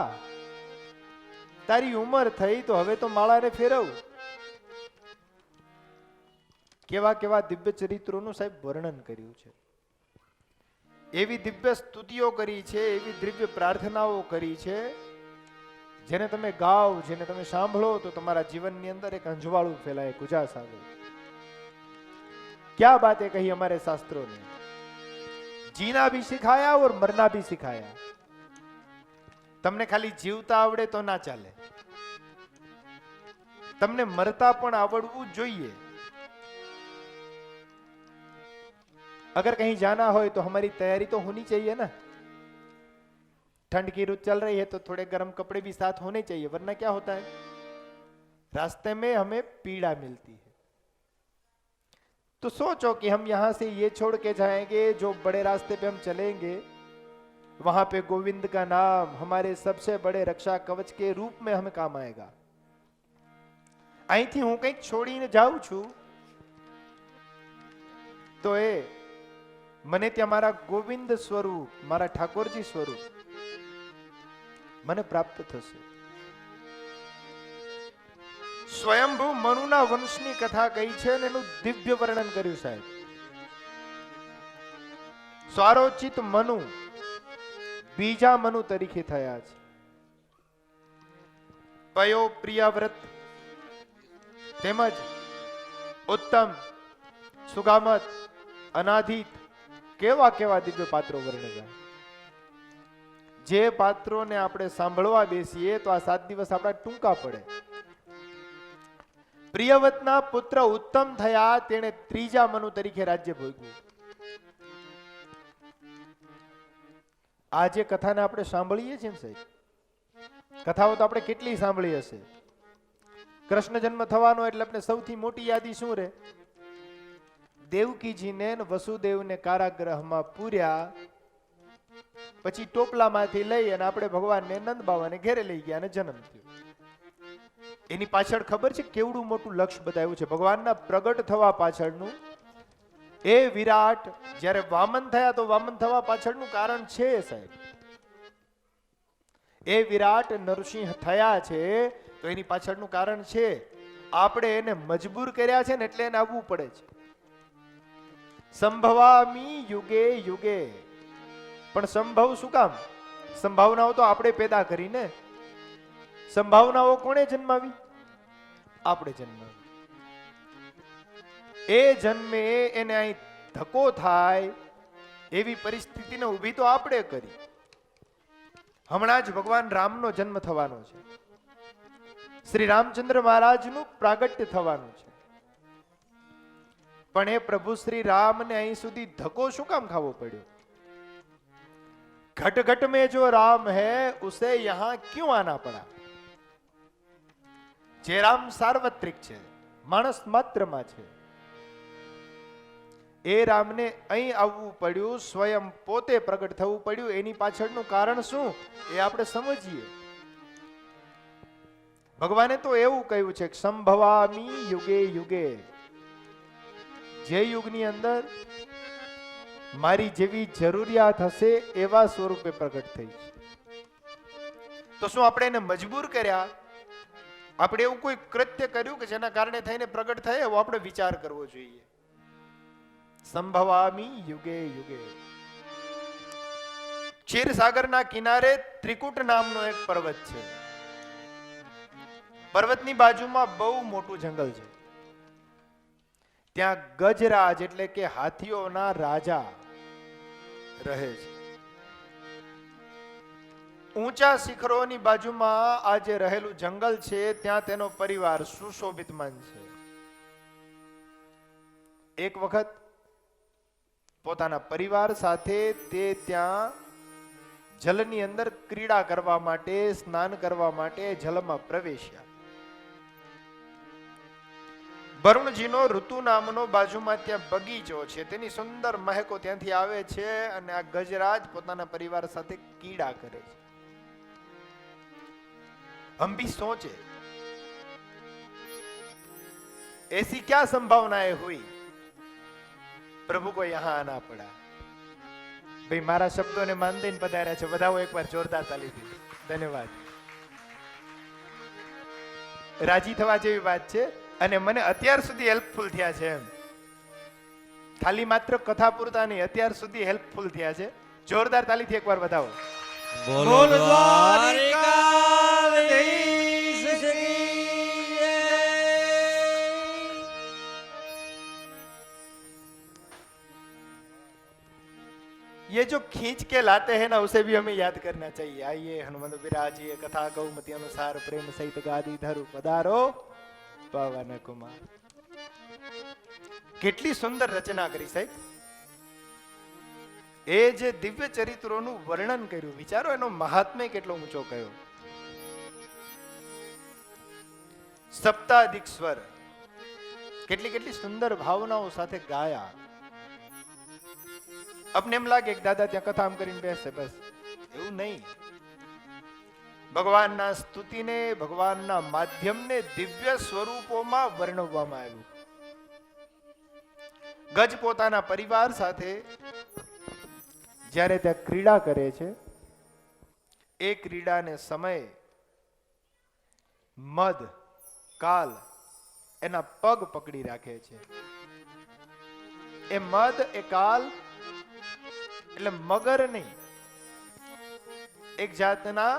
તારી ઉંમર થઈ તો હવે તો માળાને ફેરવ. કેવા કેવા દિવ્ય ચરિત્રોનું સાહેબ વર્ણન કર્યું છે. એવી દિવ્ય સ્તુતિઓ કરી છે, એવી દિવ્ય પ્રાર્થનાઓ કરી છે, જેને તમે ગાઓ, જેને તમે સાંભળો તો તમારા જીવનની અંદર એક અંજવાળું ફેલાય, ગુજાસ આવે. क्या बातें कही हमारे शास्त्रों ने. जीना भी सिखाया और मरना भी सिखाया. તમને ખાલી જીવતા આવડે તો ના ચાલે, તમને મરતા પણ આવડવું જોઈએ. अगर कहीं जाना हो तो हमारी तैयारी तो होनी चाहिए ना. ठंड की ऋतु चल रही है तो थोड़े गर्म कपड़े भी साथ होने चाहिए, वरना क्या होता है रास्ते में हमें पीड़ा मिलती है. तो सोचो कि हम यहां से ये छोड़ के जाएंगे, जो बड़े रास्ते पे हम चलेंगे वहां पे गोविंद का नाम हमारे सबसे बड़े रक्षा कवच के रूप में हमें काम आएगा. અહીંથી હું કંઈક છોડીને જાઉં છું તો એ મને ત્યાં મારા ગોવિંદ સ્વરૂપ, મારા ઠાકોરજી સ્વરૂપ મને પ્રાપ્ત થશે. સ્વયંભૂ મનુના વંશની કથા કહી છે અને એનું દિવ્ય વર્ણન કર્યું સાહેબ. સ્વારોચિત મનુ બીજા મનુ તરીકે થયા છે. પયો પ્રિયવ્રત તેમજ ઉત્તમ સુગામત અનાધિત કેવા કેવા દિવ્ય પાત્રો વર્ણવ્યા. જે પાત્રોને આપણે સાંભળવા બેસીએ તો આ 7 દિવસ આપણા ટૂંકા પડે. પ્રિયવતના પુત્ર ઉત્તમ થયા, તેણે ત્રીજા મનુ તરીકે રાજ્ય ભોગવ્યું. આ જે કથાને આપણે સાંભળીએ છીએ ને સાહેબ, કથાઓ તો આપણે કેટલી સાંભળી હશે. કૃષ્ણ જન્મ થવાનો એટલે આપણે સૌથી મોટી યાદી શું રે? દેવકીજીને ને વસુદેવને કારાગૃહમાં પૂર્યા, પછી ટોપલામાંથી લઈ અને આપણે ભગવાનને નંદ બાવાને ઘેરે લઈ ગયા અને જન્મ થયો. એની પાછળ ખબર છે કેવડું મોટું લક્ષ્ય બતાવ્યું છે ભગવાનના પ્રગટ થવા પાછળનું. એ વિરાટ જ્યારે વામન થયા તો વામન થવા પાછળનું કારણ છે સાહેબ. એ વિરાટ નરસિંહ થયા છે તો એની પાછળનું કારણ છે. આપણે એને મજબૂર કર્યા છે ને એટલે એને આવવું પડે છે. સંભવામી યુગે યુગે. પણ સંભવ શું કામ? સંભાવનાઓ તો આપણે પેદા કરીને. સંભાવનાઓ કોણે જન્માવી? આપણે જન્માવી. એ જન્મે એને અહીં ધક્કો થાય એવી પરિસ્થિતિને ઊભી તો આપણે કરી. હમણાં જ ભગવાન રામનો જન્મ થવાનો છે. શ્રી રામચંદ્ર મહારાજનું પ્રાગટ્ય થવાનું છે. પણ એ પ્રભુ શ્રી રામને અહીં સુધી ધક્કો શું કામ ખાવો પડ્યો? घट घट में जो राम है उसे यहां क्यों आना पड़ा? જે રામ સાર્વત્રિક છે, માણસ માત્રમાં છે, એ રામને અહીં આવવું પડ્યું, સ્વયં પોતે પ્રગટ થવું પડ્યું. એની પાછળનું કારણ શું એ આપણે સમજીએ. ભગવાને તો એવું કહ્યું છે કે સંભવામી યુગે યુગે. જે યુગની અંદર મારી જેવી જરૂરિયાત હશે એવા સ્વરૂપે પ્રગટ થઈ. તો શું આપણે એને મજબૂર કર્યા? આપણે એવું કોઈ કૃત્ય કર્યું કે જેના કારણે થઈને પ્રગટ થાય? એવો આપણે વિચાર કરવો જોઈએ. સંભવામી યુગે યુગે. ક્ષીરસાગરના કિનારે ત્રિકુટ નામનો એક પર્વત છે. પર્વતની બાજુમાં બહુ મોટું જંગલ છે. ત્યાં ગજરાજ એટલે કે હાથીઓના રાજા રહે છે. ઊંચા શિખરોની બાજુમાં આ જે રહેલું જંગલ છે ત્યાં તેનો પરિવાર સુશોભિતમાન છે. એક વખત પોતાના પરિવાર સાથે તે ત્યાં જલની અંદર ક્રીડા કરવા માટે, સ્નાન કરવા માટે જલમાં પ્રવેશ્યા. વરુણજીનો ઋતુ નામનો બાજુમાં ત્યાં બગીચો છે. તેની સુંદર મહેકો ત્યાંથી આવે છે અને આ ગજરાજ પોતાના પરિવાર સાથે ક્રીડા કરે છે. हम भी सोचे ऐसी क्या संभावनाएं हुई प्रभु को यहां आना पड़ा. भाई मारा शब्दों ने मान दઈને પધાર્યા છે. બધાઓ એકવાર જોરદાર તાલીથી. ધન્યવાદ. રાજી થવા જેવી વાત છે અને મને અત્યાર સુધી હેલ્પફુલ થયા છે. એમ ખાલી માત્ર કથા પૂરતા નહીં, અત્યાર સુધી હેલ્પફુલ થયા છે. જોરદાર તાલીથી એકવાર બધાઓ. બોલો દ્વારિકાધીશ શ્રી જય. ये जो खींच के लाते हैं ना उसे भी हमें याद करना चाहिए. आइए हनुमंत विराजिए कथा गौमति अनुसार प्रेम सहित गादी धरु पधारो पावन कुमार. કેટલી સુંદર રચના કરી સાહેબ. એ જે દિવ્ય ચરિત્રોનું વર્ણન કર્યું, વિચારો એનો મહાત્મ્ય કેટલો ઊંચો કયો. સપ્તાધિક સ્વર કેટલી કેટલી સુંદર ભાવનાઓ સાથે ગાયા. આપને એમ લાગે કે દાદા ત્યાં કથા આમ કરીને બેસે, બસ એવું નહીં. ભગવાનના સ્તુતિને, ભગવાનના માધ્યમને દિવ્ય સ્વરૂપોમાં વર્ણવવામાં આવ્યું. ગજ પોતાના પરિવાર સાથે જ્યારે ત્યાં ક્રીડા કરે છે, એ ક્રીડાને સમયે મદ કાલ એના પગ પકડી રાખે છે. એ મદ એ કાલ એટલે મગર નહીં, એક જાતના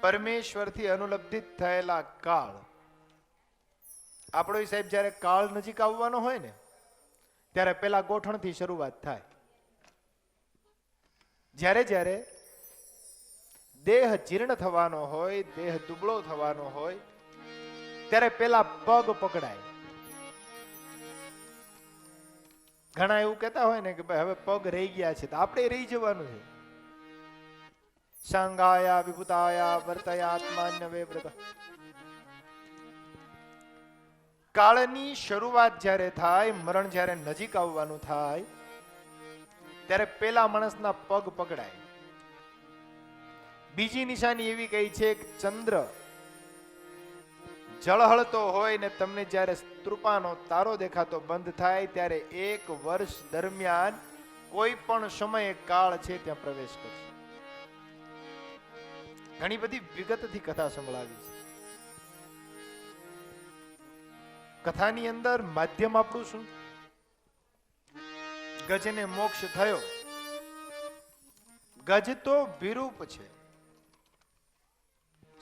પરમેશ્વરથી અનુલબ્ધિત થયેલા કાળ. આપણો સાહેબ જ્યારે કાળ નજીક આવવાનો હોય ને ત્યારે પેલા ગોઠણથી શરૂઆત થાય. જ્યારે જ્યારે દેહ જીર્ણ થવાનો હોય, દેહ દુબળો થવાનો હોય, ત્યારે પેલા પગ પકડાય. ઘણા એવું કહેતા હોય ને કે ભાઈ હવે પગ રહી ગયા છે, તો આપણે રહી જવાનું છે. સાંગાયા વિભૂતાયા વર્તયા આત્માન્ય વ્રત. કાળની શરૂઆત જ્યારે થાય, મરણ જ્યારે નજીક આવવાનું થાય, ત્યારે પેલા માણસના પગ પકડાય. બીજી નિશાની એવી કઈ છે કે ચંદ્ર ઝળહળતો હોય ને તમને જ્યારે સ્ત્રુપાનો તારો દેખાતો બંધ થાય ત્યારે 1 વર્ષ દરમિયાન કોઈ પણ સમયે કાળ છે ત્યાં પ્રવેશ કરશે. ઘણી બધી વિગતથી કથા સંભળાવી છે. કથાની અંદર માધ્યમ આપણું શું? ગજને મોક્ષ થયો. ગજ તો વિરૂપ છે,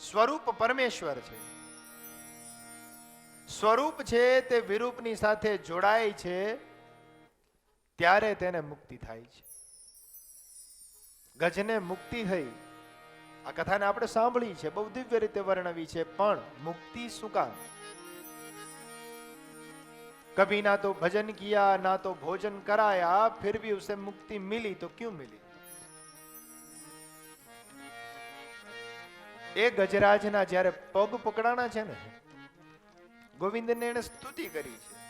સ્વરૂપ પરમેશ્વર છે. સ્વરૂપ છે તે વિરૂપની સાથે જોડાય છે ત્યારે તેને મુક્તિ થાય છે. ગજને મુક્તિ થઈ. આ કથાને આપણે સાંભળી છે, બહુ દિવ્ય રીતે વર્ણવી છે, પણ મુક્તિ શું કામ? कभी ना तो भजन किया ना तो भोजन कराया, फिर भी उसे मुक्ति मिली तो क्यों मिली? એ ગજરાજના જ્યારે પગ પકડાણા છે ને, ગોવિંદને એને સ્તુતિ કરી છે.